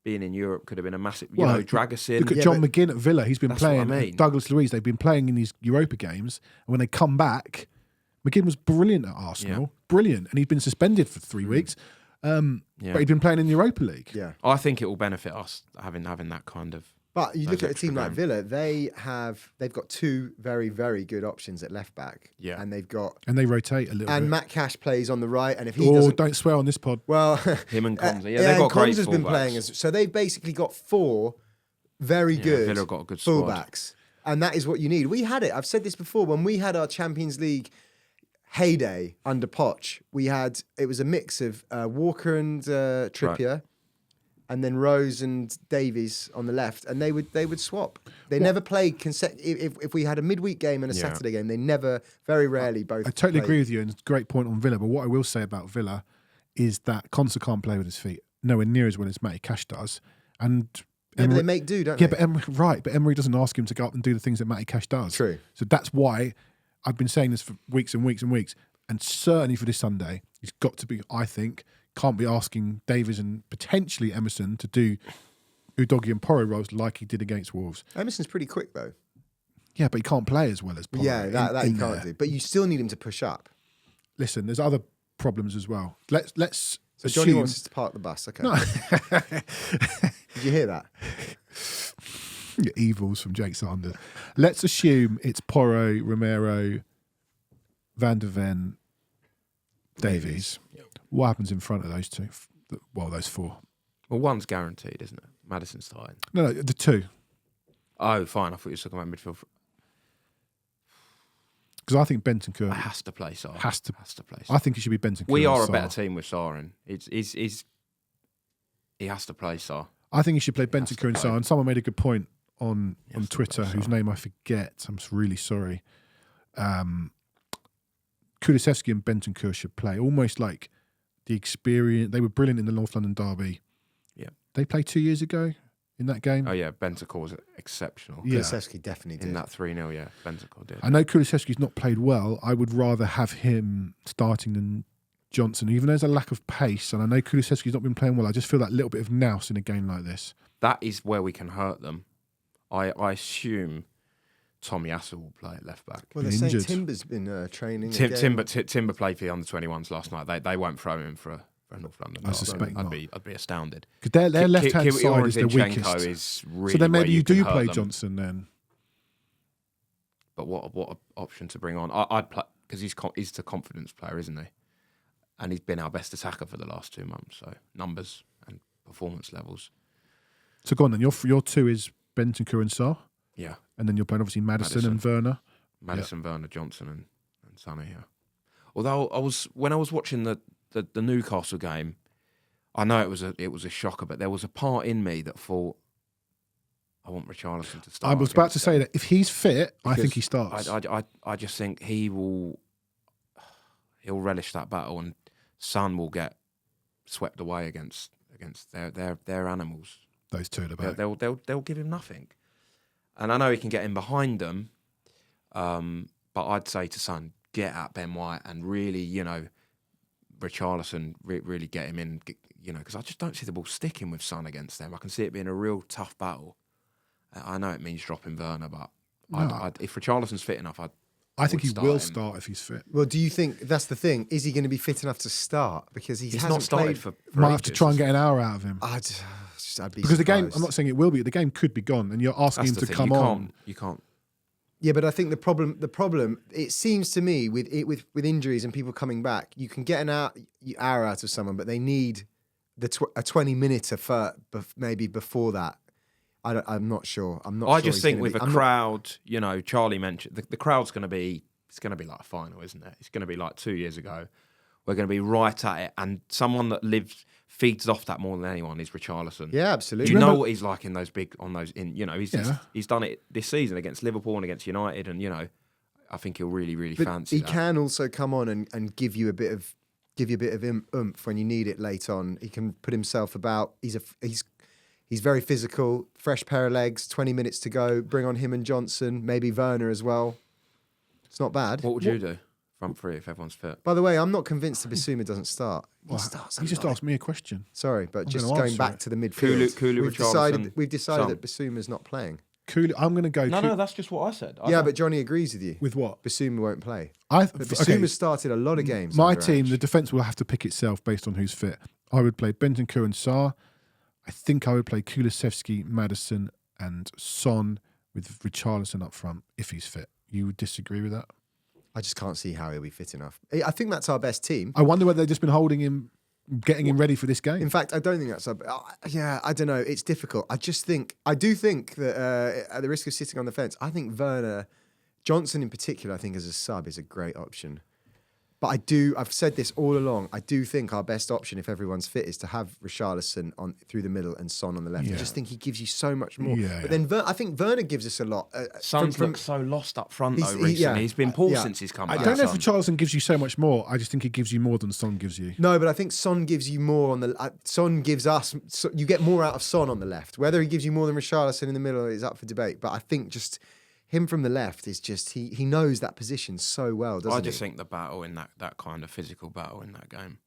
being in Europe could have been a massive, Dragusin. Look at John McGinn at Villa. He's been That's what I playing. mean. Douglas Luiz, they've been playing in these Europa games. And when they come back, McGinn was brilliant at Arsenal. Yeah. Brilliant. And he'd been suspended for 3 weeks. But he'd been playing in the Europa League. Yeah. I think it will benefit us having that kind of. But you those look at a extra team like games. Villa, they've got two very, very good options at left back. Yeah. And they've got And they rotate a little bit. Matt Cash plays on the right, and if he Oh, doesn't, don't swear on this pod. well, Him and Konza. yeah, they've got and great Konza's been fullbacks. playing so they've basically got 4 very good Villa got a good squad. fullbacks, and that is what you need. We had it. I've said this before. When we had our Champions League heyday under Poch, it was a mix of Walker and Trippier. And then Rose and Davies on the left, and they would swap. They never played if we had a midweek game and a Saturday game, they very rarely both. I totally played. agree with you, and it's a great point on Villa. But what I will say about Villa is that Konsa can't play with his feet nowhere near as well as Matty Cash does. And Yeah, but they make do, don't yeah, they? but Emery doesn't ask him to go up and do the things that Matty Cash does. True. So that's why I've been saying this for weeks and weeks and weeks, and certainly for this Sunday, he's got to be. I think can't be asking Davies and potentially Emerson to do Udogie and Porro roles like he did against Wolves. Emerson's pretty quick though. Yeah, but he can't play as well as Porro. Yeah, that in you can't there. do. But you still need him to push up. Listen, there's other problems as well. Let's So Johnny assume. wants us to park the bus. Okay. Did you hear that? Evils from Jake Sanders. Let's assume it's Porro, Romero, Van der Ven, Davies. What happens in front of those two? Well, those 4. Well, one's guaranteed, isn't it? Madison's starting. No, the 2. Oh, fine. I thought you were talking about midfield. Because I think Bentancur Has to play Sarr. has to. play. I think it should be Bentancur. We and are a Sarr. better team with Sarr in. He has to play Sarr. I think he should play has to Bentancur and play. Sarr. And someone made a good point on has to Twitter, play whose Sarr. name I forget. I'm really sorry. Kulusevski and Bentancur should play. Almost like the experience. They were brilliant in the North London derby. Yeah. They played 2 years ago in that game. Oh, yeah. Bentancur was exceptional. Yeah. Kulusevski definitely did. In that 3-0, yeah. Bentancur did. I know Kulusevski's not played well. I would rather have him starting than Johnson, even though there's a lack of pace. And I know Kulusevski's not been playing well. I just feel that little bit of nous in a game like this. That is where we can hurt them. I assume Tom Yasu will play at left back. Well, they're saying Injured. Timber's been training. again. Timber played for the under-21s last night. They won't throw him for a North London. I derby. suspect I'd not. be astounded. Because their left-hand Kiwior side and is the Zinchenko weakest. is really So then where maybe you can do hurt play them. Johnson then. But what option to bring on? I'd play because he's the confidence player, isn't he? And he's been our best attacker for the last 2 months. So numbers and performance levels. So go on then. Your 2 is Bentancur and Sarr. Yeah, And then you're playing obviously Madison and Werner. Madison, Werner, Johnson, and Sonny. Yeah, Although when I was watching the Newcastle game, I know it was a shocker, but there was a part in me that thought, I want Richarlison to start. I was about to say that if he's fit, I think he starts. I just think he'll relish that battle, and Son will get swept away against their animals. Those two at the back. They'll give him nothing, and I know he can get in behind them, but I'd say to Son, get at Ben White and really, Richarlison really get him in, because I just don't see the ball sticking with Son against them. I can see it being a real tough battle. I know it means dropping Werner, but if Richarlison's fit enough, I think he will him. start if he's fit. Well, do you think that's the thing? Is he going to be fit enough to start? Because he's not hasn't started played for Might have to try and get an hour out of him. I'd be Because the game, surprised. I'm not saying it will be, the game could be gone, and you're asking That's him the to thing. come on. You can't. Yeah, but I think the problem, it seems to me with injuries and people coming back, you can get an hour out of someone, but they need a 20-minute maybe before that. I'm not sure. I just think with a crowd, Charlie mentioned the crowd's going to be. It's going to be like a final, isn't it? It's going to be like 2 years ago. We're going to be right at it, and someone that feeds off that more than anyone is Richarlison. Yeah, absolutely. Do you know what he's like in those he's done it this season against Liverpool and against United, and I think he'll really, really fancy he that. can also come on and give you a bit of oomph when you need it late on. He can put himself about. He's very physical, fresh pair of legs, 20 minutes to go. Bring on him and Johnson, maybe Werner as well. It's not bad. What would you do? Front three if everyone's fit. By the way, I'm not convinced that Bissouma doesn't start. Well, you just asked me a question. Sorry, but I'm just gonna going answer back it. to the midfield. Kulu, Richarlison, We've decided Son. that Bissouma's not playing. Cool. I'm going to go. No, that's just what I said. But Johnny agrees with you. With what? Bissouma won't play. But Bissouma started a lot of games. My under team, Ange. the defence will have to pick itself based on who's fit. I would play Bentancur and Sarr. I think I would play Kulusevski, Maddison, and Son with Richarlison up front if he's fit. You would disagree with that? I just can't see how he'll be fit enough. I think that's our best team. I wonder whether they've just been holding him, getting him ready for this game. In fact, I don't think that's. I don't know. It's difficult. I do think that at the risk of sitting on the fence, I think Werner Johnson in particular, I think as a sub is a great option. But I've said this all along, I do think our best option if everyone's fit is to have Richarlison on through the middle and Son on the left. Yeah. I just think he gives you so much more. Yeah, but then I think Werner gives us a lot. Son's looked so lost up front though He's- recently. He's been poor yeah. since he's come I back. don't know if Son. Richarlison gives you so much more. I just think he gives you more than Son gives you. No, but I think Son gives you more on the. Son gives us. You get more out of Son on the left. Whether he gives you more than Richarlison in the middle is up for debate. But I think just him from the left is just he knows that position so well, doesn't he? I just think the battle in that kind of physical battle in that game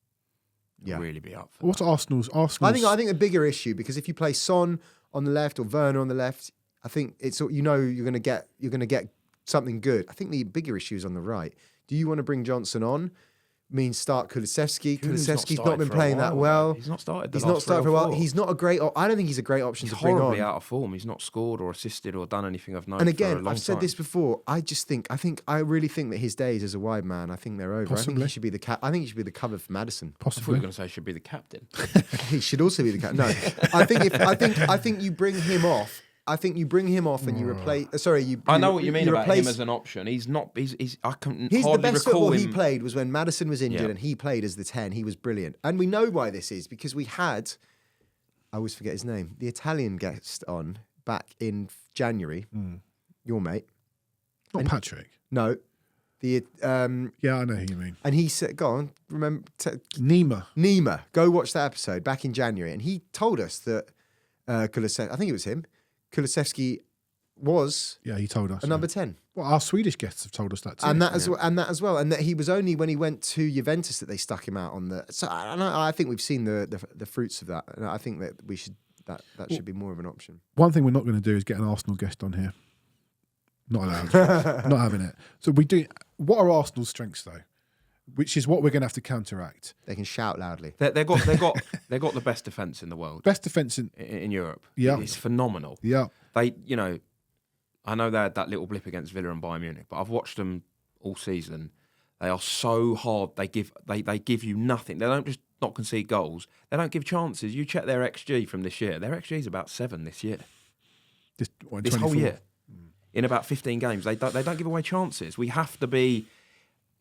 will really be up for What's that. Arsenal's? I think a bigger issue because if you play Son on the left or Werner on the left, I think it's you're going to get something good. I think the bigger issue is on the right. Do you want to bring Johnson on? Means start Kulusevski. Kulusevski's not been playing that well. He's not started. He's not started for a while. He's not a great. I don't think he's a great option He's to bring horribly on. out of form. He's not scored or assisted or done anything of note. And for a again, long I've said time. this before. I really think that his days as a wide man, I think they're over. I think Possibly. he should be I think he should be the cover for Maddison. I thought you Possibly. were going to say he should be the captain. He should also be the captain. No, I think you bring him off. I think you bring him off and you replace. I know what you mean about him replace- as an option. He's not. He's. I can He's the hardly best recall football him. he played was when Maddison was injured Yeah. and he played as the 10. He was brilliant. And we know why this is because we had, I always forget his name, the Italian guest on back in January, your mate. Not Patrick. No, the Yeah, I know who you mean. and he said, go on, remember, Nima. go watch that episode back in January. And he told us that Kulusevski, I think it was him, Kulusevski was Yeah, he told us. a number 10. Well, our Swedish guests have told us that too. And that as well, and that he was only when he went to Juventus that they stuck him out on the. So I think we've seen the fruits of that, and I think that we should that should be more of an option. One thing we're not going to do is get an Arsenal guest on here. Not allowed. Not having it. So we do. What are Arsenal's strengths though? Which is what we're going to have to counteract. They can shout loudly. They've got the best defense in the world. Best defence In Europe. Yeah. It's phenomenal. Yeah. They, I know they had that little blip against Villa and Bayern Munich, but I've watched them all season. They are so hard. They give you nothing. They don't just not concede goals. They don't give chances. You check their XG from this year. Their XG is about 7 this year. This This whole year. In about 15 games. They don't give away chances. We have to be...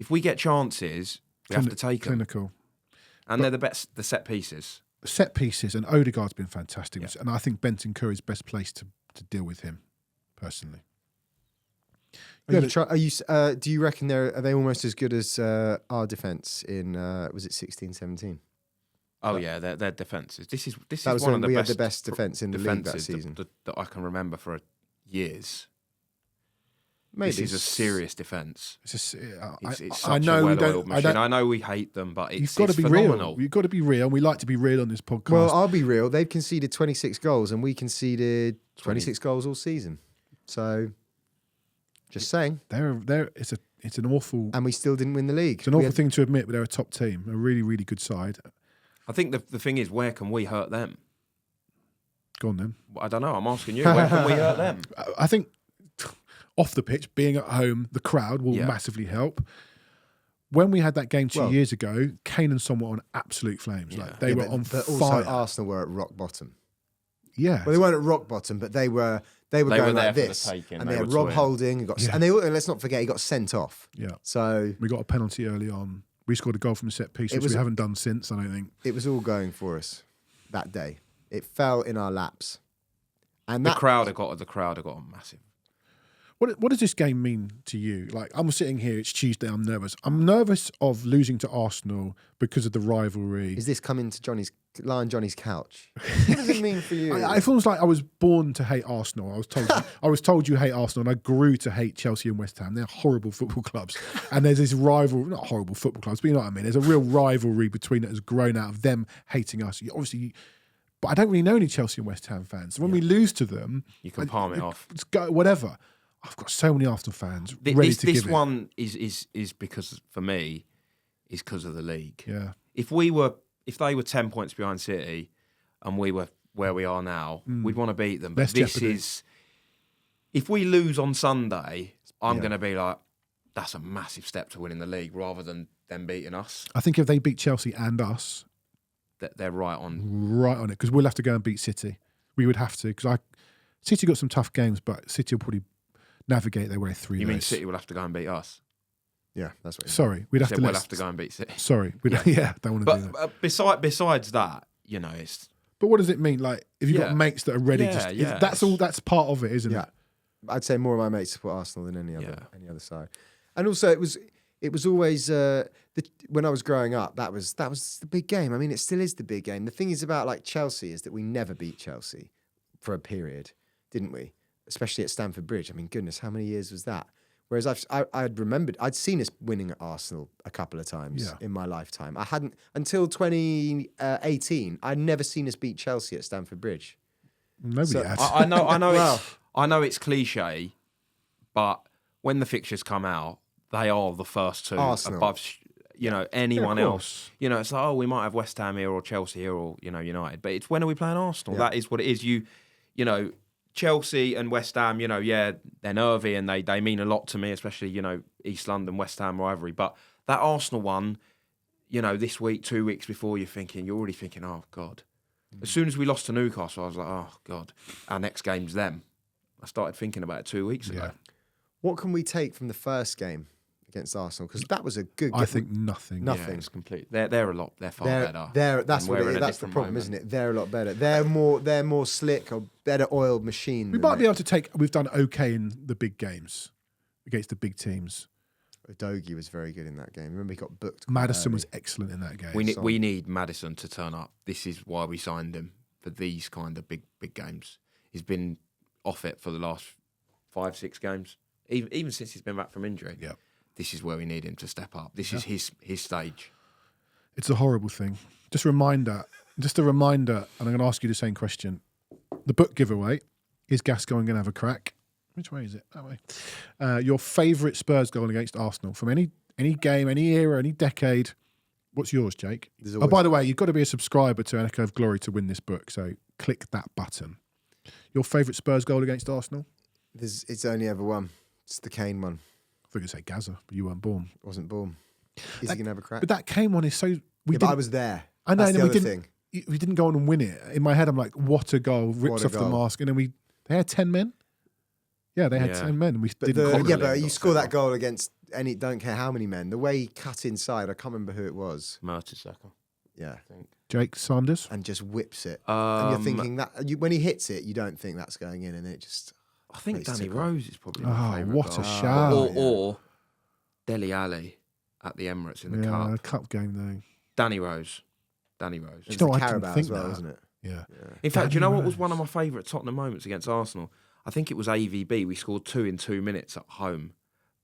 If we get chances, we have to take them. Clinical. And they're the best, the set pieces. Set pieces, and Odegaard's been fantastic. And I think Benton Curry's best placed to deal with him, personally. Do you reckon are they almost as good as our defence in, was it 16-17? Oh yeah, their defences. This is That was one when of the we best had the best defence in the league that defences season. that I can remember for years. Maybe. This is a serious defence. It's It's I such know a we well-oiled don't. machine. I know we hate them, but You've got to be phenomenal. real. You've got to be real. We like to be real on this podcast. Well, I'll be real. They've conceded 26 goals, and we conceded 26 goals all season. So, just saying. It's an awful. And we still didn't win the league. It's an awful thing to admit, but they're a top team, a really, really good side. I think the thing is, where can we hurt them? Go on then. I don't know. I'm asking you. Where can we hurt them? I think off the pitch, being at home, the crowd will massively help. When we had that game 2 years ago, Kane and Son were on absolute flames. Like they were on but fire. Also, Arsenal were at rock bottom. Yeah. Well, they weren't at rock bottom, but they were going there like for the this. taking. And They they had were Rob toying. Holding, and let's not forget he got sent off. Yeah. So We got a penalty early on. We scored a goal from a set piece, which we haven't done since, I don't think. it was all going for us that day. It fell in our laps. And The that crowd have got a massive. What does this game mean to you? Like, I'm sitting here, it's Tuesday, I'm nervous. I'm nervous of losing to Arsenal because of the rivalry. is this coming to lying Johnny's couch? What does it mean for you? It feels like I was born to hate Arsenal. I was told you hate Arsenal, and I grew to hate Chelsea and West Ham. They're horrible football clubs, and there's this rivalry. Not horrible football clubs, but you know what I mean. There's a real rivalry between it has grown out of them hating us. Obviously, but I don't really know any Chelsea and West Ham fans. So when we lose to them, You can palm it off. It's go whatever. I've got so many Arsenal fans ready to give This it. one is because for me is because of the league. Yeah. If they were 10 points behind City and we were where we are now, we'd want to beat them. But Less jeopardy. If we lose on Sunday, I'm going to be like, that's a massive step to winning the league rather than them beating us. I think if they beat Chelsea and us, They're right on. it, because we'll have to go and beat City. We would have to, because City got some tough games, but City will probably navigate their way through. You mean City will have to go and beat us? Yeah, that's what. Sorry, we'd have to. We'll have to go and beat City. Sorry, don't want to do that. But besides that, it's. But what does it mean? Like, if you've got mates that are ready, that's all. That's part of it, isn't Yeah, it? I'd say more of my mates support Arsenal than any other side. And also, it was always when I was growing up, that was the big game. I mean, it still is the big game. The thing is about like Chelsea is that we never beat Chelsea for a period, didn't we? Especially at Stamford Bridge. I mean, goodness, how many years was that? Whereas I'd remembered, I'd seen us winning at Arsenal a couple of times in my lifetime. I hadn't, until 2018, I'd never seen us beat Chelsea at Stamford Bridge. Nobody had. I know. I know it's cliche, but when the fixtures come out, they are the first two Arsenal. above, anyone Yeah, of else. It's like, oh, we might have West Ham here or Chelsea here or United, but it's when are we playing Arsenal? Yeah. That is what it is. Chelsea and West Ham, they're nervy and they mean a lot to me, especially, East London, West Ham rivalry. But that Arsenal one, this week, 2 weeks before, you're already thinking, oh, God. As soon as we lost to Newcastle, I was like, oh, God, our next game's them. I started thinking about it 2 weeks ago. Yeah. What can we take from the first game against Arsenal? Because that was a good game. I think nothing. Nothing. Yeah, it's complete. They're far better. That's And we're in a that's the different problem, moment. isn't it? They're a lot better. They're more slick, or better oiled machine. We might be able to take. We've done okay in the big games against the big teams. Udogie was very good in that game. Remember, he got booked. quite Madison early. was excellent in that game. We need Maddison to turn up. This is why we signed him for these kind of big games. He's been off it for the last 5-6 games, even since he's been back from injury. Yeah. This is where we need him to step up. This is his stage. It's a horrible thing. Just a reminder, and I'm going to ask you the same question. The book giveaway, is Gascoigne going to have a crack? Which way is it? That way. Your favourite Spurs goal against Arsenal from any game, any era, any decade. What's yours, Jake? always- By the way, you've got to be a subscriber to An Echo of Glory to win this book, so click that button. Your favourite Spurs goal against Arsenal? It's only ever one. It's the Kane one. I thought you were going to say Gaza, but you weren't born. Wasn't born. Is he going to have a crack? But that Kane one is so... But I was there. I know, That's and the then other thing. we didn't go on and win it. In my head, I'm like, what a goal. Rips What a off the goal. mask. And then they had 10 men. Yeah, they had Yeah. 10 men. We But didn't call Connolly but you got score sent that goal against any, don't care how many men. The way he cut inside, I can't remember who it was. Mertesacker, Yeah, I think. Jake Sanders. and just whips it. And you're thinking that when he hits it, you don't think that's going in, and it just. I think Makes Danny it look- Rose is probably my Oh, favourite what goal. a shout. Or Dele Alli at the Emirates in the Yeah, Cup. cup game though. Danny Rose. Danny Rose. It was know, the I didn't Carabao think as well, that. wasn't it? Yeah. In fact, do you know what was Rose. one of my favourite Tottenham moments against Arsenal? I think it was AVB. We scored 2 in 2 minutes at home.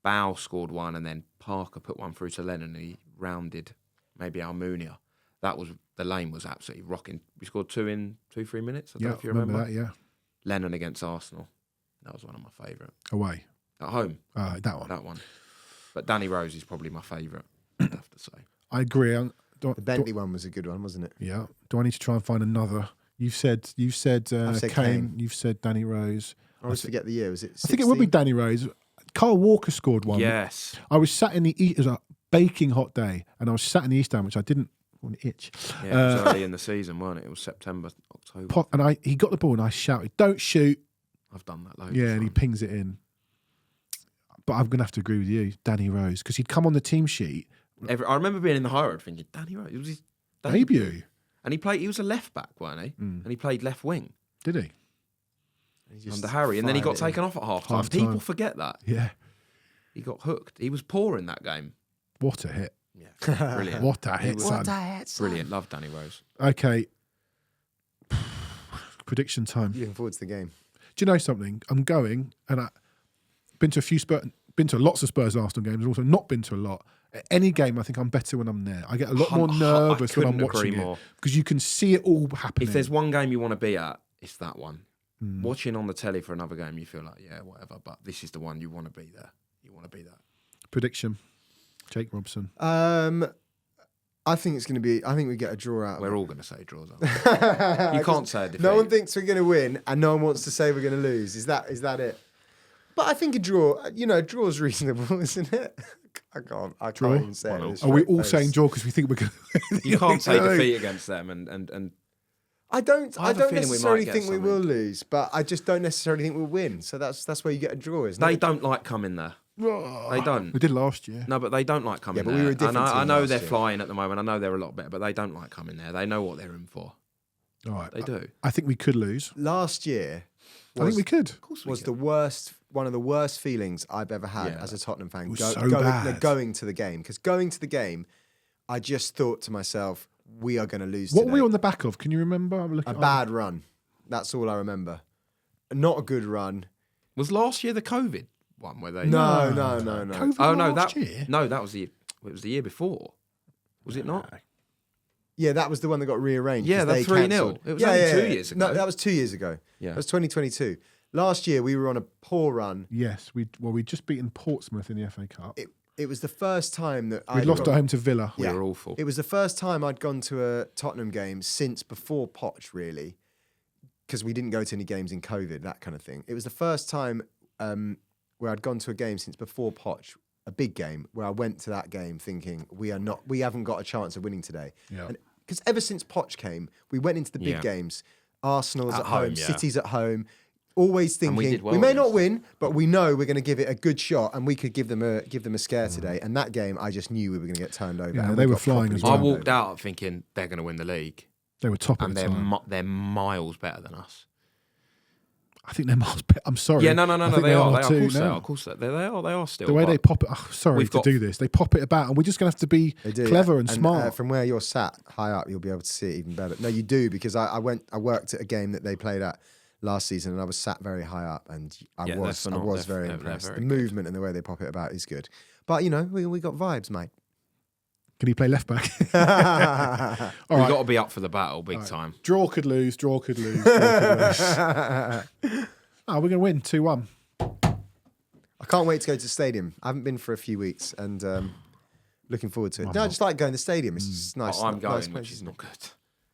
Bow scored one, and then Parker put one through to Lennon, and he rounded maybe Almunia. The lane was absolutely rocking. We scored 2 in 2-3 minutes. I don't Yeah, know if you remember remember. that, yeah. Lennon against Arsenal. That was one of my favourite. Away. At home, That one. that one. But Danny Rose is probably my favourite, I'd have to say. I agree. The Bentley one was a good one, wasn't it? Yeah. Do I need to try and find another? You've said said Kane. Kane. You've said Danny Rose. I always forget the year. Was it? 16? I think it would be Danny Rose. Carl Walker scored one. Yes. I was sat in the it was a baking hot day, and I was sat in the East Stand, which I didn't want to itch. Yeah, it was early in the season, wasn't it? It was September, October. And he got the ball, and I shouted, "Don't shoot!" I've done that loads. Yeah, of and he times. pings it in. But I'm gonna have to agree with you, Danny Rose, because he'd come on the team sheet I remember being in the high road thinking, Danny Rose, it was his debut. debut. And he was a left back, wasn't he? Mm. And he played left wing Did he? He just under Harry. And then he got fired it in. taken off at half time. Half-time. People forget that. Yeah. He got hooked. He was poor in that game. What a hit! Yeah. Brilliant. What a hit, was- son! Brilliant. Love Danny Rose. Okay. Prediction time. Looking forward to the game. Do you know something? I'm going, and I've been to lots of Spurs Arsenal games, and also not been to a lot. At any game, I think I'm better when I'm there. I get a lot more nervous when I'm couldn't watching agree it more. because you can see it all happening. If there's one game you want to be at, it's that one. Mm. Watching on the telly for another game, you feel like, yeah, whatever. But this is the one you want to be there. You want to be there. Prediction, Jake Robson. I think it's going to be. I think we get a draw out. We're all going to say draws. Aren't we? You can't say a defeat. No one thinks we're going to win, and no one wants to say we're going to lose. Is that it? But I think a draw. Draw's reasonable, isn't it? I can't even say it. with a Are we straight all face. saying draw because we think we're going to You can't say defeat against them, and I don't I have a feeling we might necessarily get think we something. will lose, but I just don't necessarily think we'll win. So that's where you get a draw, isn't they it? don't like coming there. They don't. We did last year. No, but they don't like coming Yeah, but there. we were a different and I team know last they're year. flying at the moment. I know they're a lot better, but they don't like coming there. They know what they're in for. All right. They do. I think we could lose. Last year I think we could. Of course we was can. the worst, one of the worst feelings I've ever had Yeah. as a Tottenham fan. It was so bad. Going to the game, because going to the game, I just thought to myself, we are going to lose. What today. were we on the back of? Can you remember? I'm looking A bad run. That's all I remember. Not a good run. Was last year the COVID one where they? No. COVID Oh no, last that year? that was it was the year before. Was it not? Yeah, that was the one that got rearranged. Yeah, 'cause that they 3-0. cancelled. It was only 2 years ago. No, that was 2 years ago. Yeah. That was 2022. Last year, we were on a poor run. Yes, we'd just beaten Portsmouth in the FA Cup. It was the first time that We'd lost at home to Villa. We were awful. It was the first time I'd gone to a Tottenham game since before Poch, really, because we didn't go to any games in COVID, that kind of thing. It was the first time where I'd gone to a game since before Poch, a big game, where I went to that game thinking we haven't got a chance of winning today. Yeah. Because ever since Poch came, we went into the big Yeah. games. Arsenal's At at home, home, yeah. City's at home. Always And we thinking did well we may not against win, but we know we're going to give it a good shot, and we could give them a scare today. And that game, I just knew we were going to get turned over. Yeah, and they we were got flying properly as I well. turned walked over. out thinking they're going to win the league, They were top at and the time. they're miles better than us. I think they're miles better. I'm sorry. Yeah, no, I think they are. They are. Of too course they now. are. Of course they are. They are still. The way they but pop it. Oh, sorry We've to got- do this. They pop it about, and we're just going to have to be They do, clever and and, smart. from where you're sat high up, you'll be able to see it even better. No, you do, because I worked at a game that they played at last season, and I was sat very high up, and I Yeah, was they're phenomenal. very They're impressed. very The good. movement and the way they pop it about is good. But we got vibes, mate. Can he play left back? All We've right. got to be up for the battle, big time. Draw could lose. Draw could lose. Draw could lose. Oh, we're going to win 2-1. I can't wait to go to the stadium. I haven't been for a few weeks, and looking forward to it. I just like going to the stadium. It's just nice. I'm nice going, place, which is isn't not it? good.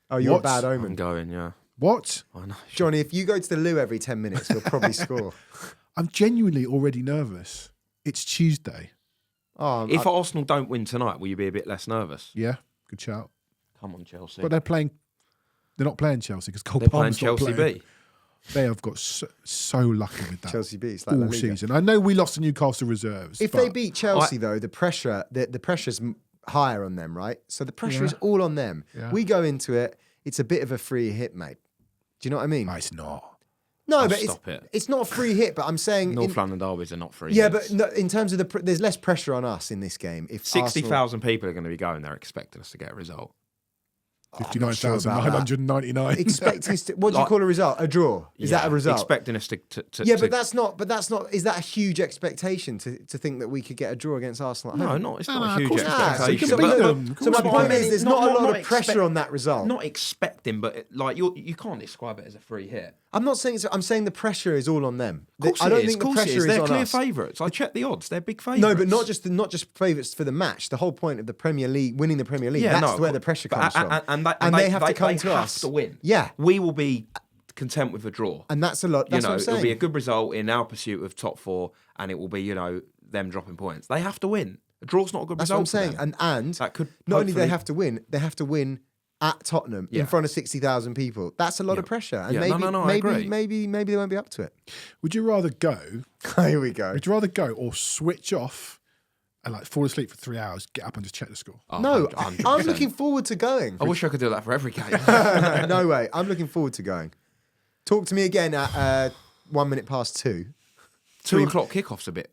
Oh, you're What? a bad I'm omen, going, yeah. What? I know. Johnny. If you go to the loo every 10 minutes, you'll probably score. I'm genuinely already nervous. It's Tuesday. Oh, If Arsenal don't win tonight, will you be a bit less nervous? Yeah, good shout. Come on, Chelsea. But they're not playing Chelsea because Cole They're playing Palmer's not Chelsea playing. B. They have got so lucky with that. Chelsea beats like La all Liga. season. I know we lost to Newcastle reserves. If but they beat Chelsea, though, the pressure's higher on them, right? So the pressure is all on them. Yeah. We go into it, it's a bit of a free hit, mate. Do you know what I mean? No, it's not. No, Oh, but stop it. it's not a free hit, but I'm saying... North London derbies are not free. Yeah, hits. but no, in terms of there's less pressure on us in this game. If 60,000 people are going to be going there expecting us to get a result. 59,999. expecting us to, what do you call a result? A draw? Is that a result? Expecting us to Yeah, but that's not. Is that a huge expectation to think that we could get a draw against Arsenal? At home? No, it's No, not of a huge course not. expectation. We can beat them. So my point is, there's not a lot of expect- pressure on that result. Not expecting, but like you can't describe it as a free hit. I'm not saying. I'm saying the pressure is all on them. Of course I don't it is. think Of the course it pressure is. is They're on clear us. favourites. I checked the odds. They're big favourites. No, but not just favourites for the match. The whole point of the Premier League, winning the Premier League, Yeah, that's no, where the pressure comes from. And they have to come to have us to win. Yeah, We will be content with a draw. and that's a lot. That's what I'm it'll be a saying. good result in our pursuit of top four, and it will be them dropping points. They have to win. A draw's not a good That's what result. I'm saying. for them. And that could not only they hopefully- have to win at Tottenham Yeah. in front of 60,000 people. That's a lot of pressure. And Yeah, maybe, no, I agree. maybe they won't be up to it. Would you rather go? Here we go. Would you rather go or switch off and like fall asleep for 3 hours, get up and just check the score? Oh, No, 100%. I'm looking forward to going. I wish I could do that for every game. No way. I'm looking forward to going. Talk to me again at 1 minute past 2. 2 o'clock kickoff's a bit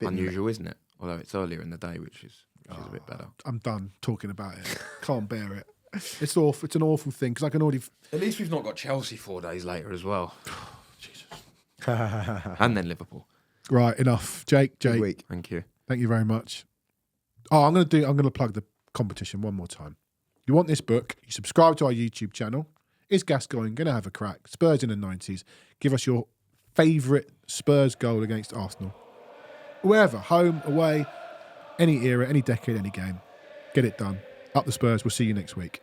unusual, isn't it? Although it's earlier in the day, which is a bit better. I'm done talking about it. Can't bear it. It's awful. It's an awful thing because I can already. At least we've not got Chelsea 4 days later as well. Jesus. And then Liverpool. Right, enough. Jake, Good week. Thank you. thank you very much. Oh, I'm gonna plug the competition one more time. You want this book? You subscribe to our YouTube channel. Is Gascoigne going to have a crack? Spurs in the 90s. Give us your favourite Spurs goal against Arsenal. Wherever, home, away, any era, any decade, any game. Get it done. Up the Spurs. We'll see you next week.